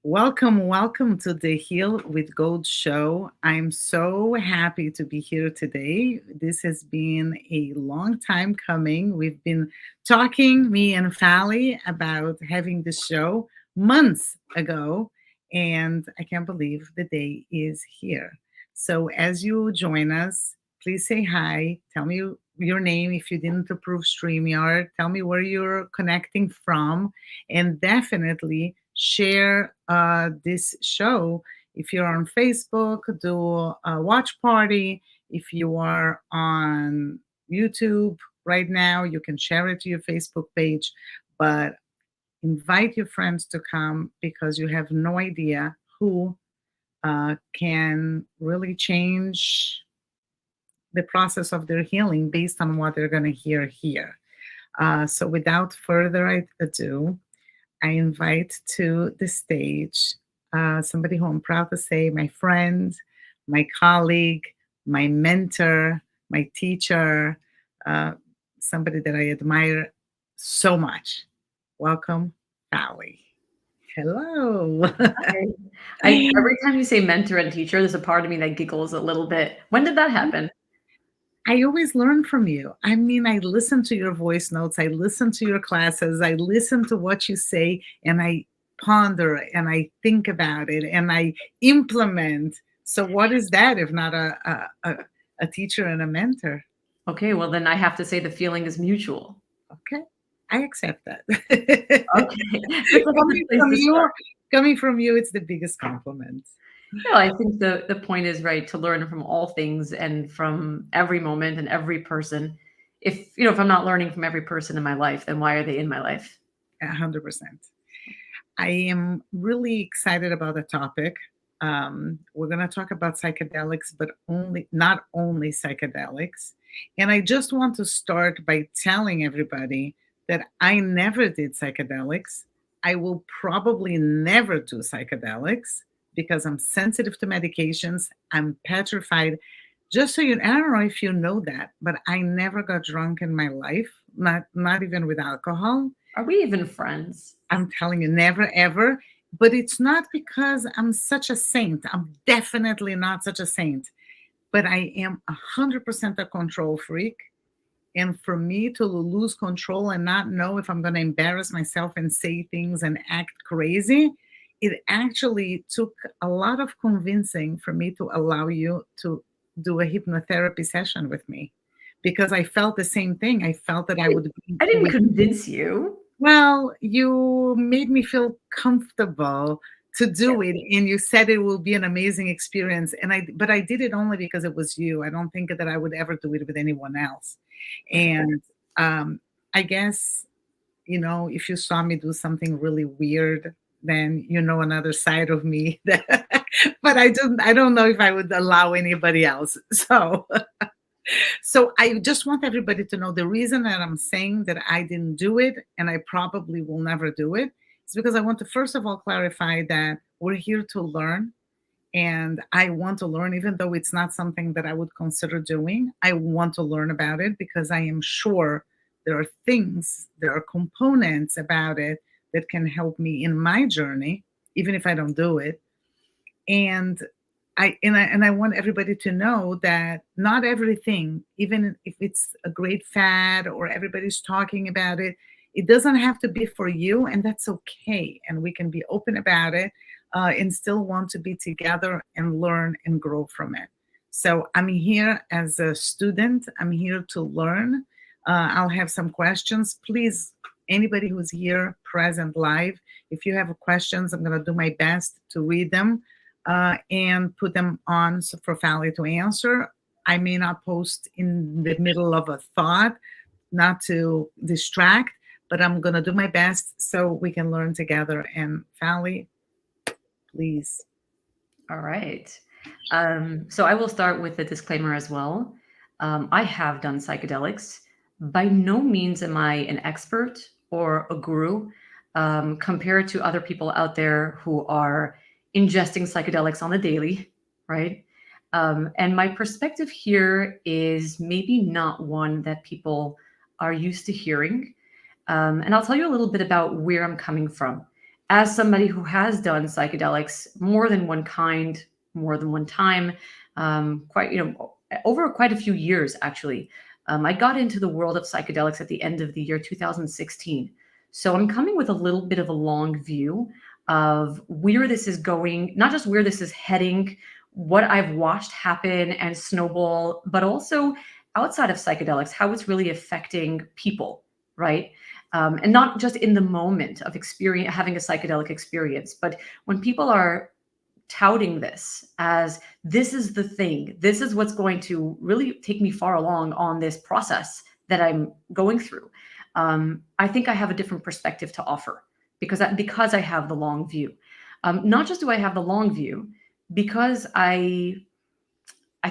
Welcome to the Heal with Gold show. I'm so happy to be here today. This has been a long time coming. We've been talking, me and Fally, about having this show months ago, and I can't believe the day is here. So, as you join us, please say hi. Tell me your name if you didn't approve StreamYard. Tell me where you're connecting from, and definitely share this show. If you're on Facebook, do a watch party. If you are on YouTube right now, you can share it to your Facebook page, but invite your friends to come because you have no idea who can really change the process of their healing based on what they're going to hear here. So, without further ado, I invite to the stage somebody who I'm proud to say my friend, my colleague, my mentor, my teacher, uh, somebody that I admire so much. Welcome, Fally. Hello. Every time you say mentor and teacher, there's a part of me that giggles a little bit. When did that happen? I always learn from you. I mean, I listen to your voice notes, I listen to your classes, I listen to what you say, and I ponder and I think about it and I implement. So, what is that if not a teacher and a mentor? Okay, well then I have to say the feeling is mutual. Okay, I accept that. Okay, that's like a good coming place from to you, start. coming from you, it's the biggest compliment. No, I think the point is right to learn from all things and from every moment and every person. If I'm not learning from every person in my life, then why are they in my life? 100%. I am really excited about the topic. We're going to talk about psychedelics, but not only psychedelics. And I just want to start by telling everybody that I never did psychedelics. I will probably never do psychedelics because I'm sensitive to medications. I'm petrified. Just so I don't know if you know that, but I never got drunk in my life, not even with alcohol. Are we even friends? I'm telling you, never ever. But it's not because I'm such a saint. I'm definitely not such a saint. But I am 100% a control freak. And for me to lose control and not know if I'm going to embarrass myself and say things and act crazy, it actually took a lot of convincing for me to allow you to do a hypnotherapy session with me because I felt the same thing. I felt that I would be I didn't with. convince you. Well, you made me feel comfortable to do it, and you said it will be an amazing experience. But I did it only because it was you. I don't think that I would ever do it with anyone else. Right. And I guess if you saw me do something really weird, then you know another side of me. But I don't know if I would allow anybody else. So I just want everybody to know the reason that I'm saying that I didn't do it and I probably will never do it is because I want to first of all clarify that we're here to learn and I want to learn even though it's not something that I would consider doing. I want to learn about it because I am sure there are components about it that can help me in my journey even if I don't do it. And I want everybody to know that not everything, even if it's a great fad or everybody's talking about it, it doesn't have to be for you, and that's okay. And we can be open about it and still want to be together and learn and grow from it. So I'm here as a student. I'm here to learn. I'll have some questions. Please, anybody who's here present live, if you have questions, I'm going to do my best to read them and put them on for Fally to answer. I may not post in the middle of a thought, not to distract, but I'm going to do my best so we can learn together. And Fally, please. All right. So I will start with a disclaimer as well. I have done psychedelics. By no means am I an expert or a guru compared to other people out there who are ingesting psychedelics on the daily, right? And my perspective here is maybe not one that people are used to hearing. And I'll tell you a little bit about where I'm coming from. as somebody who has done psychedelics more than one kind, more than one time, quite, over quite a few years, actually. I got into the world of psychedelics at the end of the year 2016. So I'm coming with a little bit of a long view of where this is going, not just where this is heading, what I've watched happen and snowball, but also outside of psychedelics, how it's really affecting people, right? And not just in the moment of experience, having a psychedelic experience, but when people are touting this as this is the thing, this is what's going to really take me far along on this process that I'm going through. I think I have a different perspective to offer because I have the long view. Not just do I have the long view, because I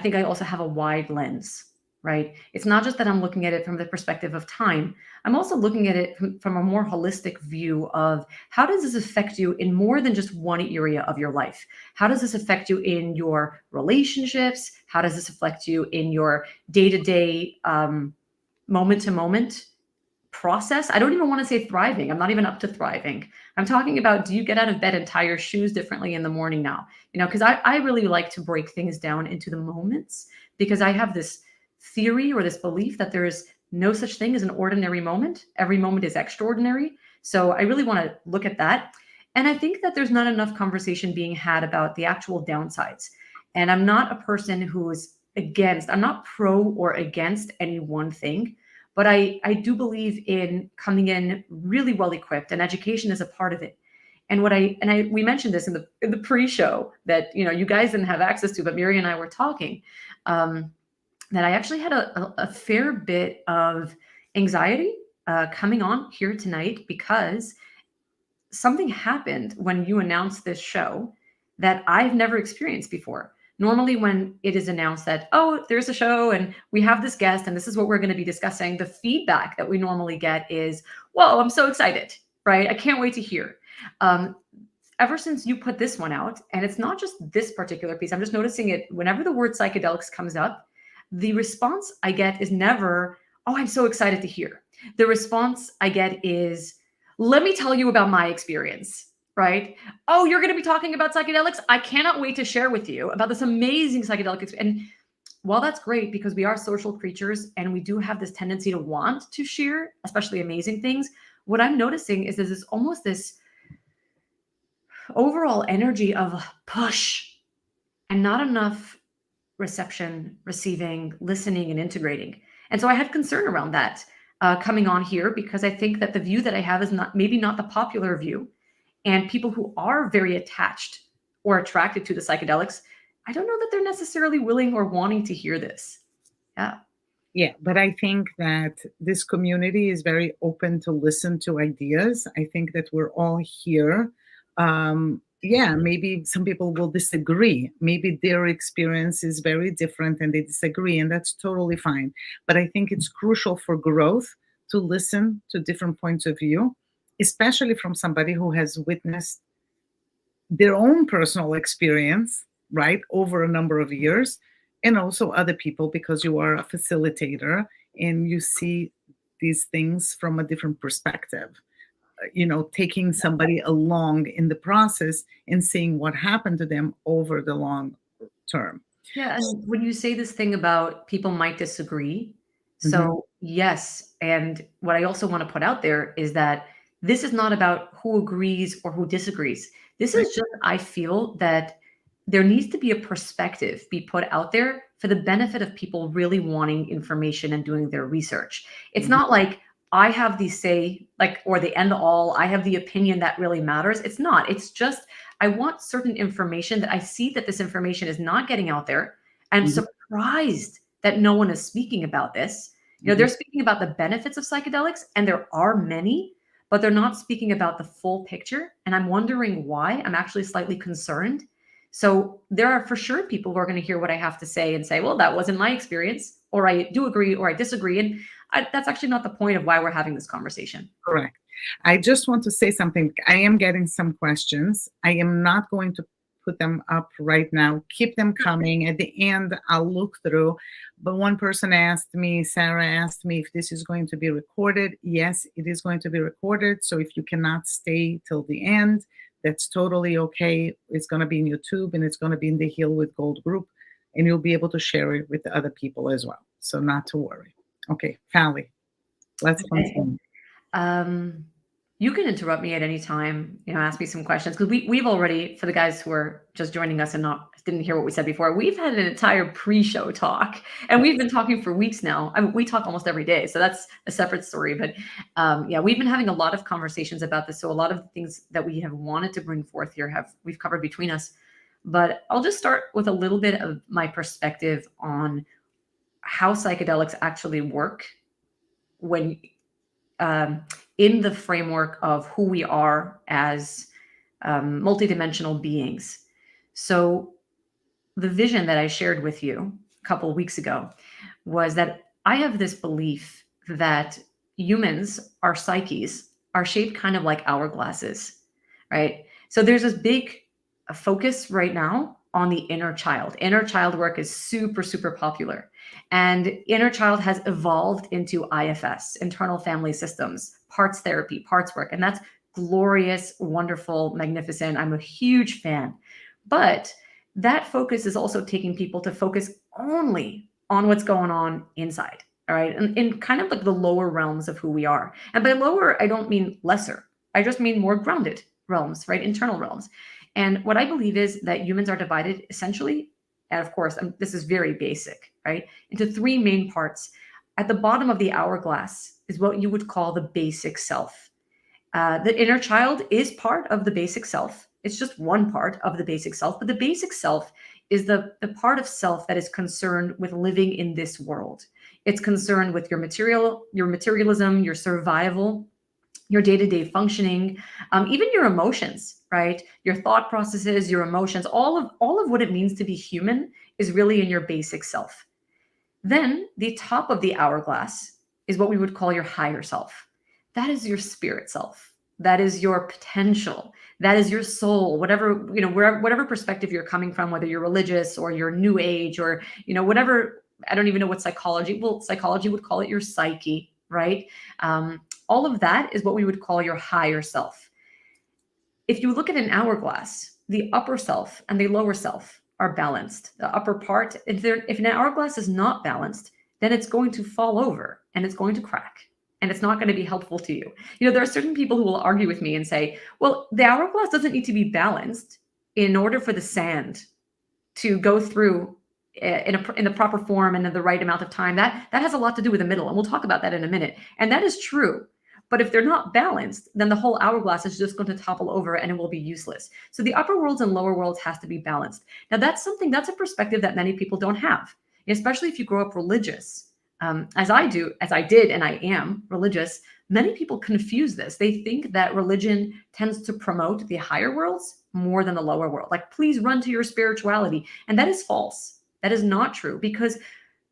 think I also have a wide lens, right? It's not just that I'm looking at it from the perspective of time. I'm also looking at it from a more holistic view of how does this affect you in more than just one area of your life? How does this affect you in your relationships? How does this affect you in your day-to-day, moment-to-moment process? I don't even want to say thriving. I'm not even up to thriving. I'm talking about, do you get out of bed and tie your shoes differently in the morning now? Because I really like to break things down into the moments, because I have this theory or this belief that there is no such thing as an ordinary moment. Every moment is extraordinary. So I really want to look at that. And I think that there's not enough conversation being had about the actual downsides. And I'm not a person who is I'm not pro or against any one thing. But I do believe in coming in really well equipped, and education is a part of it. And we mentioned this in the pre-show that you guys didn't have access to, but Miri and I were talking, that I actually had a fair bit of anxiety coming on here tonight, because something happened when you announced this show that I've never experienced before. Normally, when it is announced that, oh, there's a show and we have this guest and this is what we're going to be discussing, the feedback that we normally get is, whoa, I'm so excited, right? I can't wait to hear. Ever since you put this one out, and it's not just this particular piece, I'm just noticing it whenever the word psychedelics comes up, the response I get is never, oh, I'm so excited to hear. The response I get is, let me tell you about my experience. Right? Oh, you're going to be talking about psychedelics? I cannot wait to share with you about this amazing psychedelic experience. And while that's great, because we are social creatures and we do have this tendency to want to share, especially amazing things, what I'm noticing is there's almost this overall energy of push and not enough reception, receiving, listening, and integrating. And so I had concern around that coming on here, because I think that the view that I have is maybe not the popular view. And people who are very attached or attracted to the psychedelics, I don't know that they're necessarily willing or wanting to hear this. Yeah. Yeah, but I think that this community is very open to listen to ideas. I think that we're all here. Yeah, maybe some people will disagree. Maybe their experience is very different and they disagree, and that's totally fine. But I think it's crucial for growth to listen to different points of view, especially from somebody who has witnessed their own personal experience, right, over a number of years, and also other people, because you are a facilitator and you see these things from a different perspective. Taking somebody along in the process and seeing what happened to them over the long term. Yeah. And when you say this thing about people might disagree, Mhm. so yes. And what I also want to put out there is that this is not about who agrees or who disagrees. This Right. is just, I feel that there needs to be a perspective be put out there for the benefit of people really wanting information and doing their research. It's Mhm. not like I have the say, like, or the end all, I have the opinion that really matters. It's not. It's just, I want certain information that I see that this information is not getting out there. I'm Mhm. surprised that no one is speaking about this. Mhm. They're speaking about the benefits of psychedelics, and there are many, but they're not speaking about the full picture. And I'm wondering why. I'm actually slightly concerned. So there are for sure people who are going to hear what I have to say and say, well, that wasn't my experience, or I do agree, or I disagree. And that's actually not the point of why we're having this conversation. Correct. I just want to say something. I am getting some questions. I am not going to put them up right now. Keep them coming. At the end, I'll look through. But one person asked me, Sarah asked me, if this is going to be recorded. Yes, it is going to be recorded. So if you cannot stay till the end, that's totally okay. It's going to be in YouTube, and it's going to be in the Heal with Gold group, and you'll be able to share it with other people as well. So not to worry. Okay, Fally, let's continue. You can interrupt me at any time, ask me some questions, because we've already, for the guys who are just joining us and didn't hear what we said before, we've had an entire pre-show talk, and we've been talking for weeks now. I mean, we talk almost every day, so that's a separate story. But yeah, we've been having a lot of conversations about this. So a lot of the things that we have wanted to bring forth here we've covered between us. But I'll just start with a little bit of my perspective on how psychedelics actually work when in the framework of who we are as multidimensional beings. So the vision that I shared with you a couple of weeks ago was that I have this belief that humans, our psyches, are shaped kind of like hourglasses, right? So there's this big focus right now on the inner child. Inner child work is super, super popular. And inner child has evolved into IFS, internal family systems, parts therapy, parts work. And that's glorious, wonderful, magnificent. I'm a huge fan. But that focus is also taking people to focus only on what's going on inside. All right. And in kind of like the lower realms of who we are. And by lower, I don't mean lesser. I just mean more grounded realms, right? Internal realms. And what I believe is that humans are divided essentially, and of course, this is very basic, right, into three main parts. At the bottom of the hourglass is what you would call the basic self. The inner child is part of the basic self. It's just one part of the basic self, but the basic self is the part of self that is concerned with living in this world. It's concerned with your materialism, your survival, your day-to-day functioning, even your emotions, right? Your thought processes, your emotions, all of what it means to be human is really in your basic self. Then the top of the hourglass is what we would call your higher self. That is your spirit self. That is your potential. That is your soul, whatever, whatever perspective you're coming from, whether you're religious or you're new age or, whatever, I don't even know what psychology would call it your psyche, right? All of that is what we would call your higher self. If you look at an hourglass, the upper self and the lower self are balanced. The upper part, if an hourglass is not balanced, then it's going to fall over and it's going to crack and it's not going to be helpful to you. There are certain people who will argue with me and say, well, the hourglass doesn't need to be balanced in order for the sand to go through in the proper form and in the right amount of time. That has a lot to do with the middle. And we'll talk about that in a minute. And that is true. But if they're not balanced, then the whole hourglass is just going to topple over and it will be useless. So the upper worlds and lower worlds has to be balanced. Now that's a perspective that many people don't have, especially if you grow up religious. As I did, and I am religious, many people confuse this. They think that religion tends to promote the higher worlds more than the lower world. Like, please run to your spirituality. And that is false. That is not true because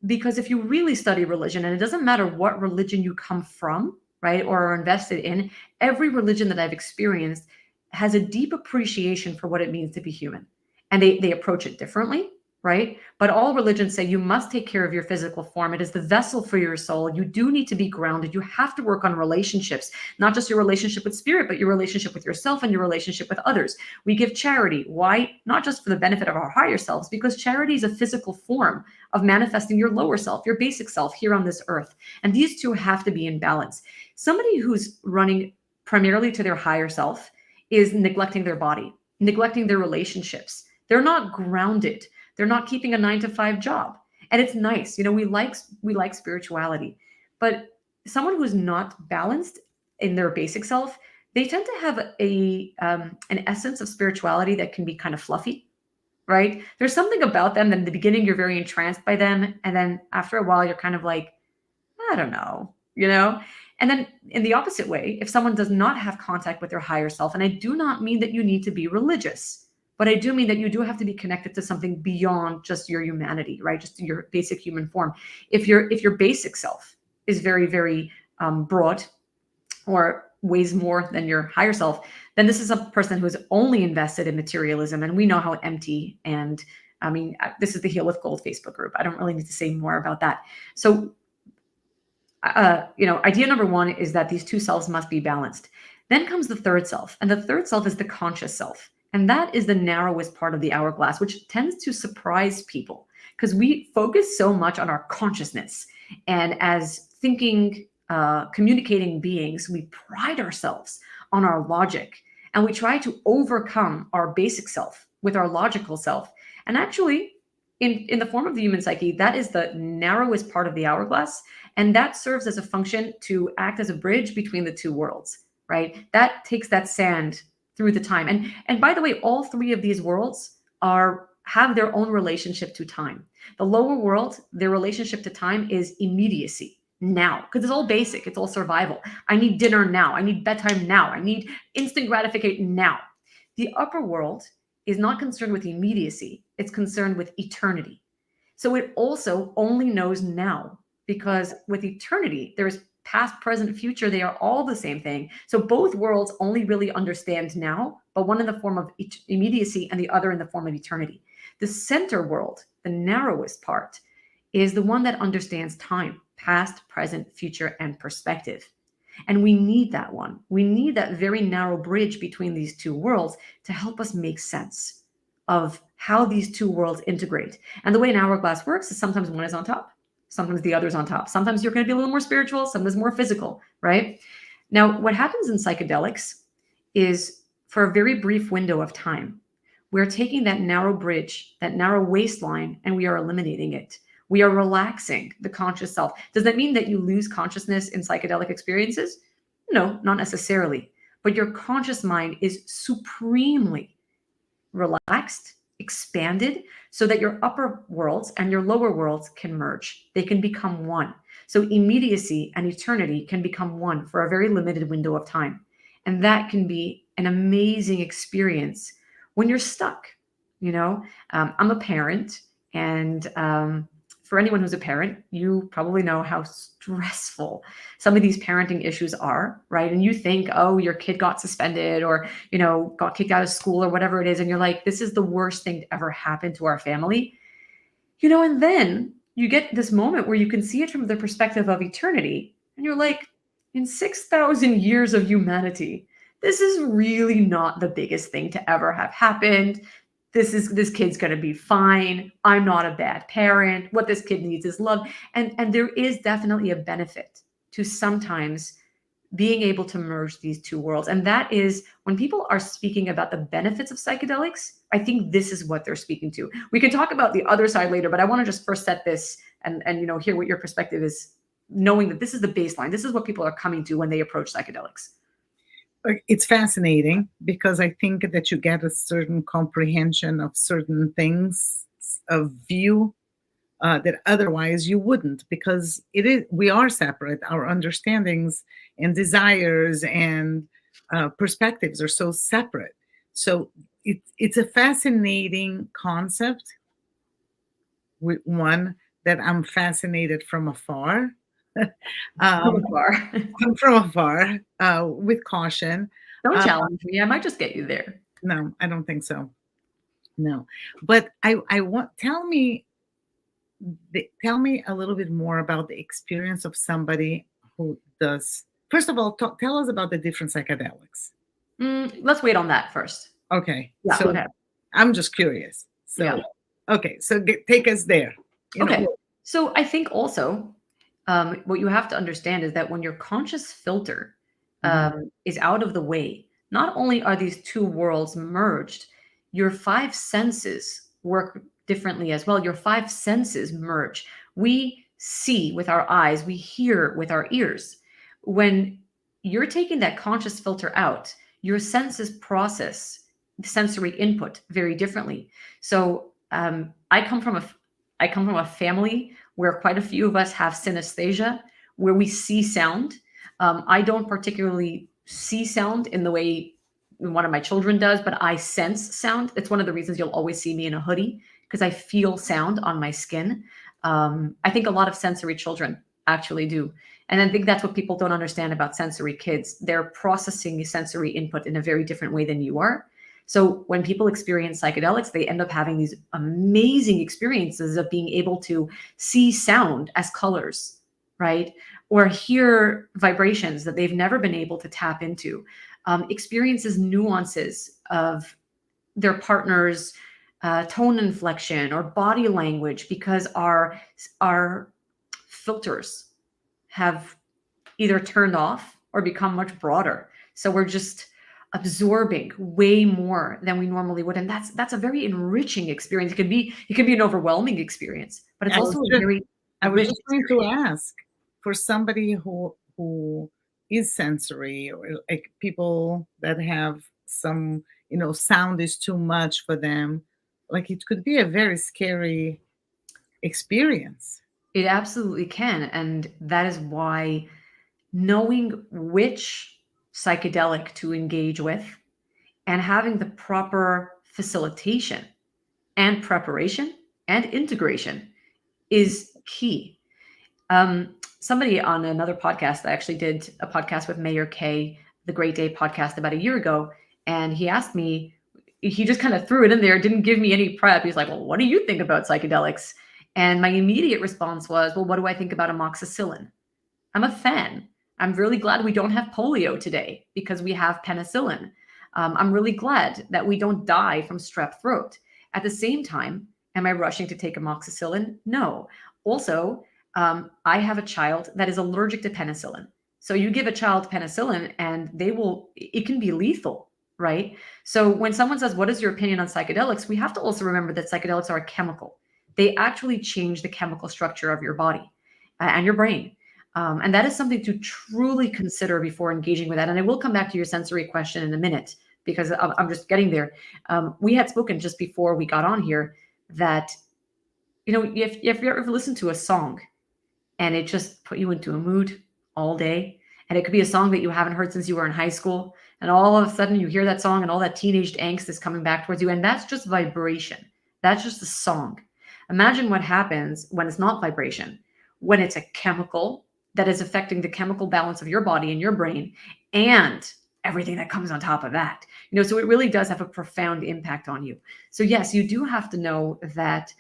if you really study religion, and it doesn't matter what religion you come from, right, or are invested in, every religion that I've experienced has a deep appreciation for what it means to be human. And they approach it differently, right? But all religions say you must take care of your physical form. It is the vessel for your soul. You do need to be grounded. You have to work on relationships, not just your relationship with spirit, but your relationship with yourself and your relationship with others. We give charity. Why? Not just for the benefit of our higher selves, because charity is a physical form of manifesting your lower self, your basic self here on this earth. And these two have to be in balance. Somebody who's running primarily to their higher self is neglecting their body, neglecting their relationships. They're not grounded. They're not keeping a 9-to-5 job. And it's nice. We like spirituality, but someone who is not balanced in their basic self, they tend to have an essence of spirituality that can be kind of fluffy, right? There's something about them that in the beginning, you're very entranced by them. And then after a while, you're kind of like, I don't know, And then in the opposite way, if someone does not have contact with their higher self, and I do not mean that you need to be religious, but I do mean that you do have to be connected to something beyond just your humanity, right? Just your basic human form. If your basic self is very, very broad, or weighs more than your higher self, then this is a person who's only invested in materialism. And we know how empty, and I mean, this is the Heal with Gold Facebook group. I don't really need to say more about that. So, idea number one is that these two selves must be balanced. Then comes the third self, and the third self is the conscious self. And that is the narrowest part of the hourglass, which tends to surprise people because we focus so much on our consciousness. And as thinking, communicating beings, we pride ourselves on our logic, and we try to overcome our basic self with our logical self. And actually, in the form of the human psyche, that is the narrowest part of the hourglass. And that serves as a function to act as a bridge between the two worlds, right? That takes that sand through the time. And by the way, all three of these worlds have their own relationship to time. The lower world, their relationship to time is immediacy, now, because it's all basic, it's all survival. I need dinner now, I need bedtime now, I need instant gratification now. The upper world is not concerned with immediacy, it's concerned with eternity. So it also only knows now, because with eternity, there's past, present, future, they are all the same thing. So both worlds only really understand now, but one in the form of immediacy and the other in the form of eternity. The center world, the narrowest part, is the one that understands time, past, present, future, and perspective. And we need that one. We need that very narrow bridge between these two worlds to help us make sense of how these two worlds integrate. And the way an hourglass works is sometimes one is on top, sometimes the other's on top. Sometimes you're going to be a little more spiritual, sometimes more physical, right? Now, what happens in psychedelics is for a very brief window of time, we're taking that narrow bridge, that narrow waistline, and we are eliminating it. We are relaxing the conscious self. Does that mean that you lose consciousness in psychedelic experiences? No, not necessarily. But your conscious mind is supremely relaxed, expanded, so that your upper worlds and your lower worlds can merge. They can become one. So immediacy and eternity can become one for a very limited window of time. And that can be an amazing experience when you're stuck. I'm a parent, and for anyone who's a parent, you probably know how stressful some of these parenting issues are, right? And you think, oh, your kid got suspended or, got kicked out of school or whatever it is. And you're like, this is the worst thing to ever happen to our family. And then you get this moment where you can see it from the perspective of eternity. And you're like, in 6,000 years of humanity, this is really not the biggest thing to ever have happened. This kid's going to be fine. I'm not a bad parent. What this kid needs is love. And there is definitely a benefit to sometimes being able to merge these two worlds. And that is when people are speaking about the benefits of psychedelics, I think this is what they're speaking to. We can talk about the other side later, but I want to just first set this and hear what your perspective is, knowing that this is the baseline. This is what people are coming to when they approach psychedelics. It's fascinating because I think that you get a certain comprehension of certain things, of view that otherwise you wouldn't, because we are separate. Our understandings and desires and perspectives are so separate. So it's a fascinating concept, one that I'm fascinated from afar. From afar, with caution. Don't challenge me. I might just get you there. No, I don't think so. No, but I want tell me a little bit more about the experience of somebody who does. First of all, tell us about the different psychedelics. Let's wait on that first. Okay. Yeah, so okay. I'm just curious. So yeah. Okay, so take us there. Okay. So I think also what you have to understand is that when your conscious filter is out of the way, not only are these two worlds merged, your five senses work differently as well. Your five senses merge. We see with our eyes, we hear with our ears. When you're taking that conscious filter out, your senses process sensory input very differently. So I come from a family where quite a few of us have synesthesia, where we see sound. I don't particularly see sound in the way one of my children does, but I sense sound. It's one of the reasons you'll always see me in a hoodie, because I feel sound on my skin. I think a lot of sensory children. actually do. And I think that's what people don't understand about sensory kids. They're processing sensory input in a very different way than you are. So when people experience psychedelics, they end up having these amazing experiences of being able to see sound as colors, right? Or hear vibrations that they've never been able to tap into, experiences nuances of their partner's tone inflection or body language, because our filters have either turned off or become much broader. So we're just absorbing way more than we normally would, and that's a very enriching experience. It can be an overwhelming experience, but it's I was also a just very I was rich just going to experience. ask, for somebody who is sensory, or like people that have some, sound is too much for them, like it could be a very scary experience. It absolutely can, and that is why knowing which psychedelic to engage with and having the proper facilitation and preparation and integration is key. Somebody on another podcast, I actually did a podcast with Mayor Kay, the Great Day podcast, about a year ago, and he asked me, he just kind of threw it in there, didn't give me any prep. He's like, "Well, what do you think about psychedelics?" And my immediate response was, "Well, what do I think about amoxicillin?" I'm a fan. I'm really glad we don't have polio today because we have penicillin. I'm really glad that we don't die from strep throat. At the same time, am I rushing to take amoxicillin? No. Also, I have a child that is allergic to penicillin. So you give a child penicillin and it can be lethal, right? So when someone says, "What is your opinion on psychedelics?" we have to also remember that psychedelics are a chemical. They actually change the chemical structure of your body and your brain. And that is something to truly consider before engaging with that. And I will come back to your sensory question in a minute because I'm just getting there. We had spoken just before we got on here that, if you ever listen to a song and it just put you into a mood all day, and it could be a song that you haven't heard since you were in high school, and all of a sudden you hear that song and all that teenage angst is coming back towards you, and that's just vibration. That's just a song. Imagine what happens when it's not vibration, when it's a chemical that is affecting the chemical balance of your body and your brain and everything that comes on top of that. So it really does have a profound impact on you. So yes, you do have to know that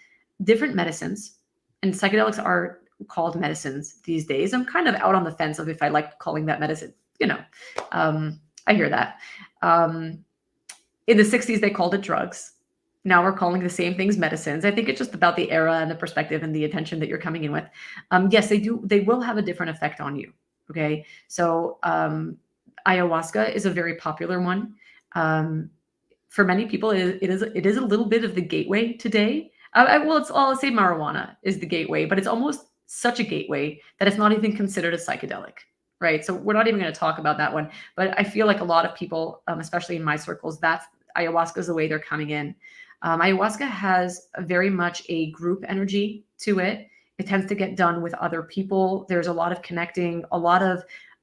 different medicines, and psychedelics are called medicines these days. I'm kind of out on the fence of if I like calling that medicine. I hear that. In the 60s, they called it drugs. Now we're calling the same things medicines. I think it's just about the era and the perspective and the attention that you're coming in with. Yes, they will have a different effect on you. Okay. So ayahuasca is a very popular one. For many people, it is a little bit of the gateway today. I'll say marijuana is the gateway, but it's almost such a gateway that it's not even considered a psychedelic, right? So we're not even going to talk about that one. But I feel like a lot of people, especially in my circles, that's ayahuasca is the way they're coming in. Ayahuasca has very much a group energy to it. It tends to get done with other people. There's a lot of connecting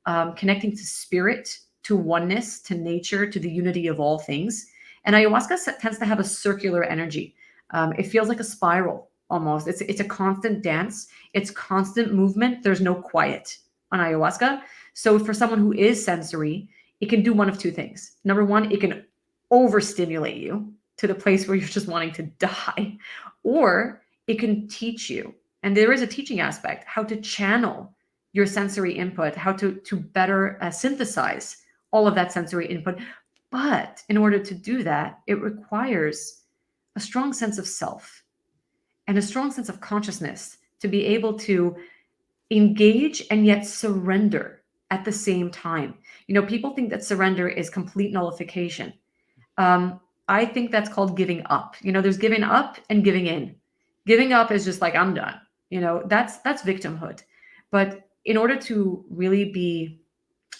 to spirit, to oneness, to nature, to the unity of all things. And ayahuasca tends to have a circular energy. It feels like a spiral almost. It's a constant dance. It's constant movement. There's no quiet on ayahuasca. So for someone who is sensory, it can do one of two things. Number one, it can overstimulate you to the place where you're just wanting to die, or it can teach you. And there is a teaching aspect, how to channel your sensory input, how to better synthesize all of that sensory input. But in order to do that, it requires a strong sense of self and a strong sense of consciousness to be able to engage and yet surrender at the same time. People think that surrender is complete nullification. I think that's called giving up. There's giving up and giving in. Giving up is just like, I'm done. That's victimhood. But in order to really be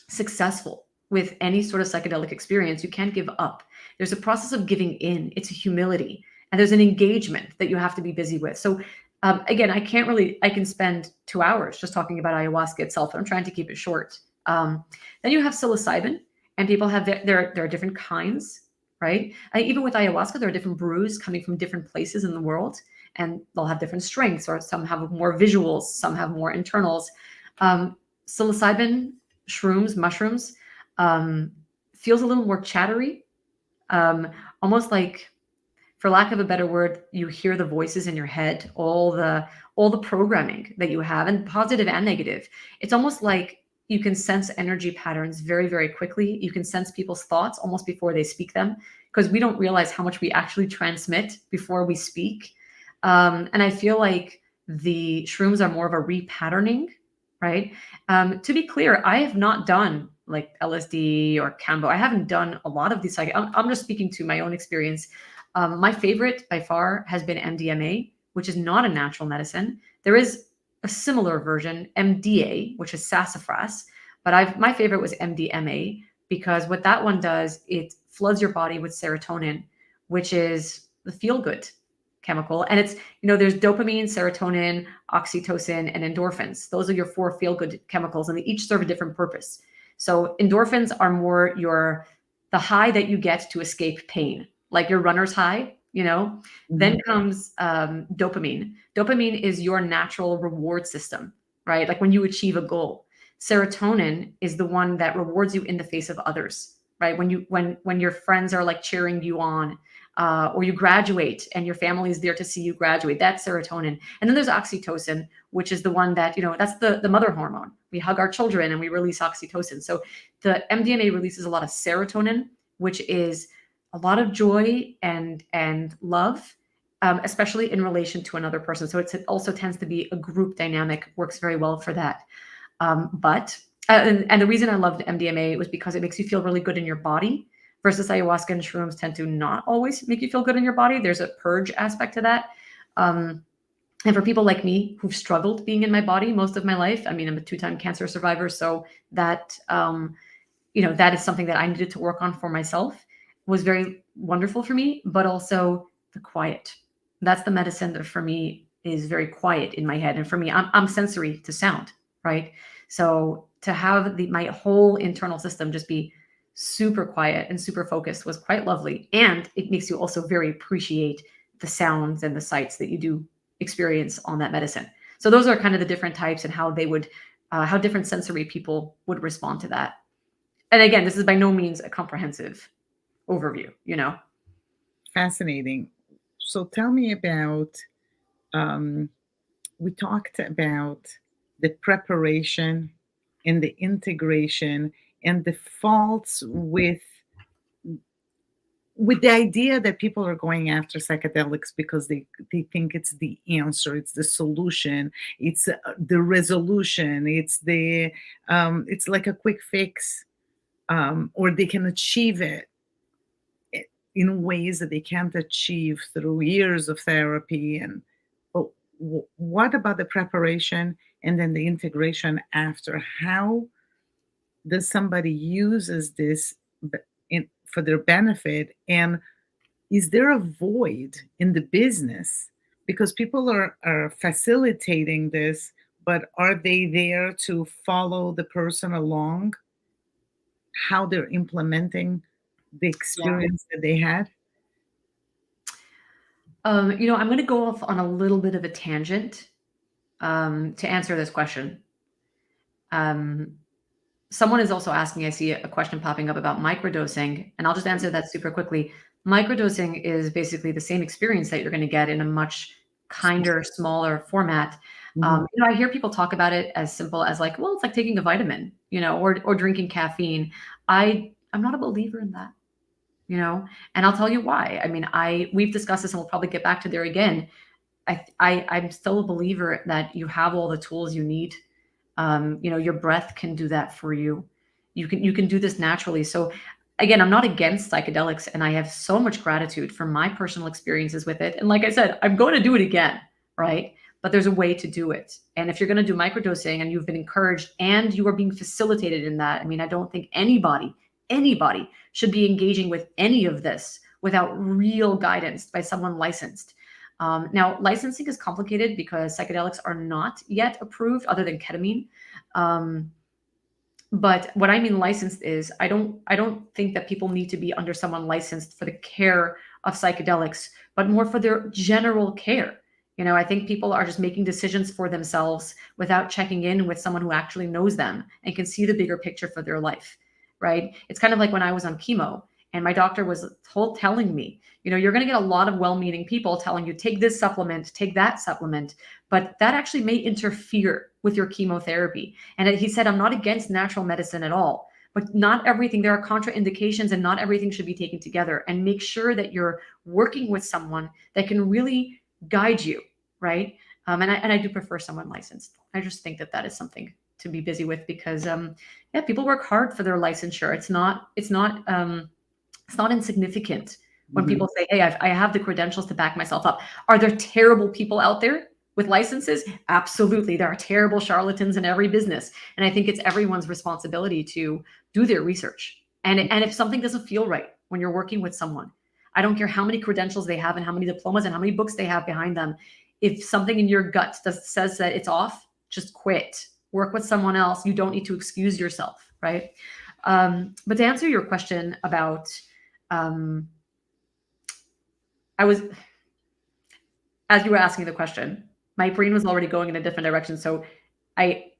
successful with any sort of psychedelic experience, you can't give up. There's a process of giving in. It's a humility. And there's an engagement that you have to be busy with. So again, I can spend 2 hours just talking about ayahuasca itself, but I'm trying to keep it short. Then you have psilocybin, and people have, there are different kinds, right? Even with ayahuasca, there are different brews coming from different places in the world, and they'll have different strengths, or some have more visuals, some have more internals. Psilocybin, shrooms, mushrooms, um, feels a little more chattery, um, almost like, for lack of a better word, you hear the voices in your head, all the programming that you have, and positive and negative. It's almost like you can sense energy patterns very, very quickly. You can sense people's thoughts almost before they speak them, because we don't realize how much we actually transmit before we speak. And I feel like the shrooms are more of a repatterning, right? To be clear, I have not done like LSD or Cambo. I haven't done a lot of these. I'm just speaking to my own experience. My favorite by far has been MDMA, which is not a natural medicine. There is a similar version, MDA, which is sassafras, but my favorite was MDMA, because what that one does, it floods your body with serotonin, which is the feel good chemical. And it's, there's dopamine, serotonin, oxytocin, and endorphins. Those are your four feel good chemicals, and they each serve a different purpose. So endorphins are more the high that you get to escape pain, like your runner's high. Then comes dopamine. Dopamine is your natural reward system, right? Like when you achieve a goal. Serotonin is the one that rewards you in the face of others, right? When your friends are like cheering you on, or you graduate and your family is there to see you graduate, that's serotonin. And then there's oxytocin, which is the one that, that's the mother hormone. We hug our children and we release oxytocin. So the MDMA releases a lot of serotonin, which is a lot of joy and love, especially in relation to another person. So it also tends to be a group dynamic, works very well for that. And the reason I loved MDMA was because it makes you feel really good in your body, versus ayahuasca and shrooms tend to not always make you feel good in your body. There's a purge aspect to that. And for people like me who've struggled being in my body most of my life, I mean, I'm a 2-time cancer survivor. So that, that is something that I needed to work on for myself, was very wonderful for me, but also the quiet. That's the medicine that for me is very quiet in my head. And for me, I'm sensory to sound, right? So to have my whole internal system just be super quiet and super focused was quite lovely. And it makes you also very appreciate the sounds and the sights that you do experience on that medicine. So those are kind of the different types and how they would, how different sensory people would respond to that. And again, this is by no means a comprehensive overview, Fascinating. So tell me about, we talked about the preparation and the integration and the faults with the idea that people are going after psychedelics because they think it's the answer, it's the solution, it's the resolution, it's like a quick fix, or they can achieve it in ways that they can't achieve through years of therapy. And but what about the preparation and then the integration after? How does somebody uses this for their benefit, and is there a void in the business because people are facilitating this, but are they there to follow the person along how they're implementing the Yeah. experience that they had? I'm going to go off on a little bit of a tangent to answer this question. Um, Someone is also asking, I see a question popping up about microdosing, and I'll just answer that super quickly. Microdosing is basically the same experience that you're going to get in a much kinder, smaller format. Mhm. I hear people talk about it as simple as like, well, it's like taking a vitamin, or drinking caffeine. I'm not a believer in that, and I'll tell you why. I mean, we've discussed this, and we'll probably get back to there again. I'm still a believer that you have all the tools you need. Your breath can do that for you. You can do this naturally. So again, I'm not against psychedelics, and I have so much gratitude for my personal experiences with it. And like I said, I'm going to do it again, right? But there's a way to do it. And if you're going to do microdosing and you've been encouraged and you are being facilitated in that, I mean, I don't think anybody should be engaging with any of this without real guidance by someone licensed. Now, licensing is complicated because psychedelics are not yet approved, other than ketamine. Um, but what I mean licensed is I don't think that people need to be under someone licensed for the care of psychedelics, but more for their general care. I think people are just making decisions for themselves without checking in with someone who actually knows them and can see the bigger picture for their life, right? It's kind of like when I was on chemo and my doctor was telling me, you're going to get a lot of well-meaning people telling you, take this supplement, take that supplement, but that actually may interfere with your chemotherapy. And he said, I'm not against natural medicine at all, but not everything, there are contraindications and not everything should be taken together, and make sure that you're working with someone that can really guide you, right? And I do prefer someone licensed. I just think that is something to be busy with because, yeah, people work hard for their licensure. It's not insignificant when Mhm. people say, hey, I have the credentials to back myself up. Are there terrible people out there with licenses? Absolutely. There are terrible charlatans in every business. And I think it's everyone's responsibility to do their research. And if something doesn't feel right when you're working with someone, I don't care how many credentials they have and how many diplomas and how many books they have behind them. If something in your gut says that it's off, just quit. Work with someone else. You don't need to excuse yourself, right? But to answer your question about, I was, as you were asking the question, my brain was already going in a different direction. So I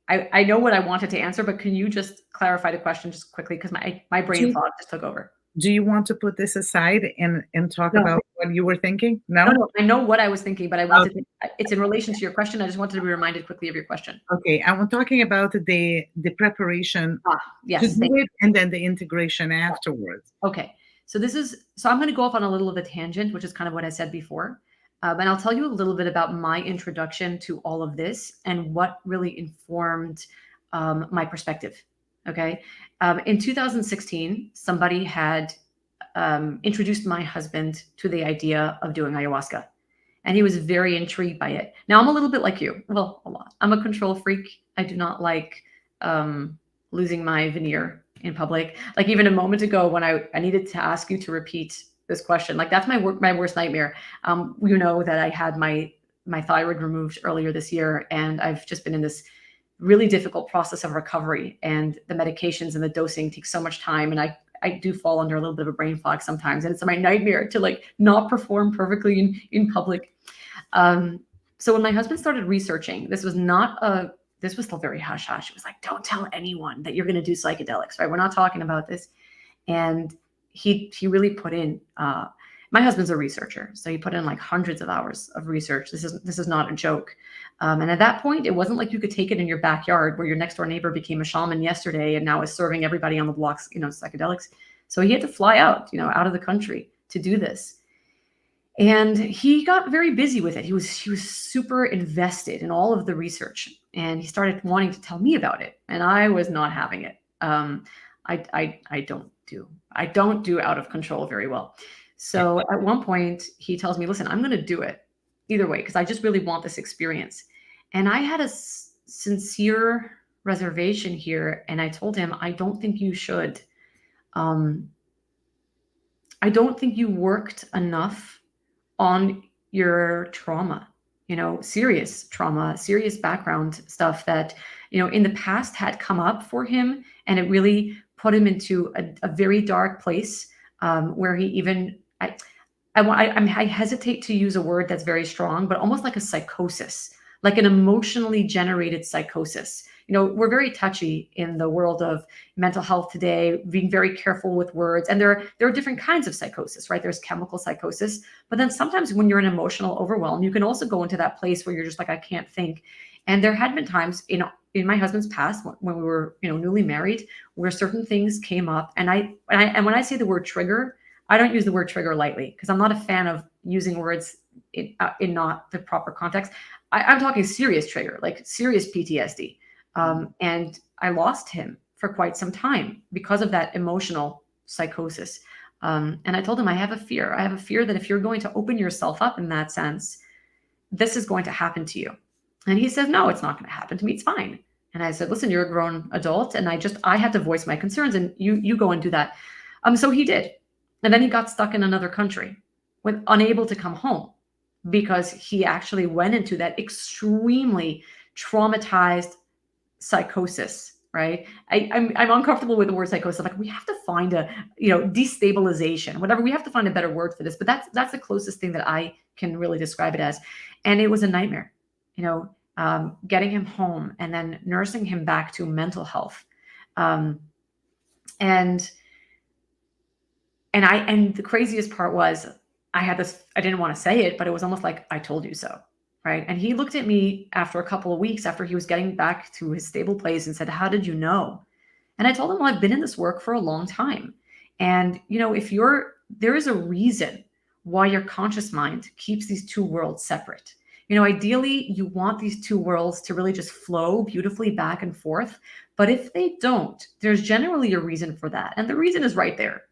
know what I wanted to answer, but can you just clarify the question just quickly? Because my brain Do fog just took over. do you want to put this aside and talk No, about what you were thinking? no, No? no. I know what I was thinking, but I wanted to, it's in relation to your question. I just wanted to be reminded quickly of your question. Okay, I'm talking about the preparation to Yes. do it and then the integration afterwards. Okay. So I'm going to go off on a little of a tangent, which is kind of what I said before. And I'll tell you a little bit about my introduction to all of this and what really informed my perspective. Okay. In 2016, somebody had introduced my husband to the idea of doing ayahuasca, and he was very intrigued by it. Now, I'm a little bit like you. Well, a lot. I'm a control freak. I do not like losing my veneer in public. Like even a moment ago when I needed to ask you to repeat this question, like that's my worst nightmare. You know that I had my thyroid removed earlier this year, and I've just been in this really difficult process of recovery, and the medications and the dosing take so much time, and I do fall under a little bit of a brain fog sometimes, and it's my nightmare to like not perform perfectly in public. So when my husband started researching, this was still very hush hush. It was like, don't tell anyone that you're going to do psychedelics, right? We're not talking about this. And he really put in, my husband's a researcher, so he put in like hundreds of hours of research. This is not a joke. And at that point, it wasn't like you could take it in your backyard where your next door neighbor became a shaman yesterday and now is serving everybody on the blocks, psychedelics. So he had to fly out, out of the country to do this. And he got very busy with it. He was super invested in all of the research, and he started wanting to tell me about it. And I was not having it. I don't do out of control very well. So at one point he tells me, listen, I'm going to do it either way, because I just really want this experience. And I had a sincere reservation here. And I told him, I don't think you should. I don't think you worked enough on your trauma, serious trauma, serious background stuff that, in the past had come up for him. And it really put him into a very dark place, where he even, I hesitate to use a word that's very strong, but almost like a psychosis, like an emotionally generated psychosis. We're very touchy in the world of mental health today, being very careful with words. And there are different kinds of psychosis, right? There's chemical psychosis, but then sometimes when you're in emotional overwhelm, you can also go into that place where you're just like, I can't think. And there had been times in my husband's past when we were, newly married, where certain things came up. And when I say the word trigger, I don't use the word trigger lightly, because I'm not a fan of using words in not the proper context. I'm talking serious trigger, like serious PTSD. And I lost him for quite some time because of that emotional psychosis. And I told him, I have a fear. I have a fear that if you're going to open yourself up in that sense, this is going to happen to you. And he said, no, it's not going to happen to me. It's fine. And I said, listen, you're a grown adult. And I had to voice my concerns, and you go and do that. So he did. And then he got stuck in another country, unable to come home, because he actually went into that extremely traumatized psychosis right? I'm uncomfortable with the word psychosis. Like we have to find a, destabilization, whatever. We have to find a better word for this, but that's the closest thing that I can really describe it as. And it was a nightmare, getting him home and then nursing him back to mental health. Um, and and the craziest part was I had this, I didn't want to say it, but it was almost like I told you so. Right. And he looked at me after a couple of weeks after he was getting back to his stable place and said, "How did you know?" And I told him, "Well, I've been in this work for a long time. And, there is a reason why your conscious mind keeps these two worlds separate. Ideally, you want these two worlds to really just flow beautifully back and forth. But if they don't, there's generally a reason for that. And the reason is right there,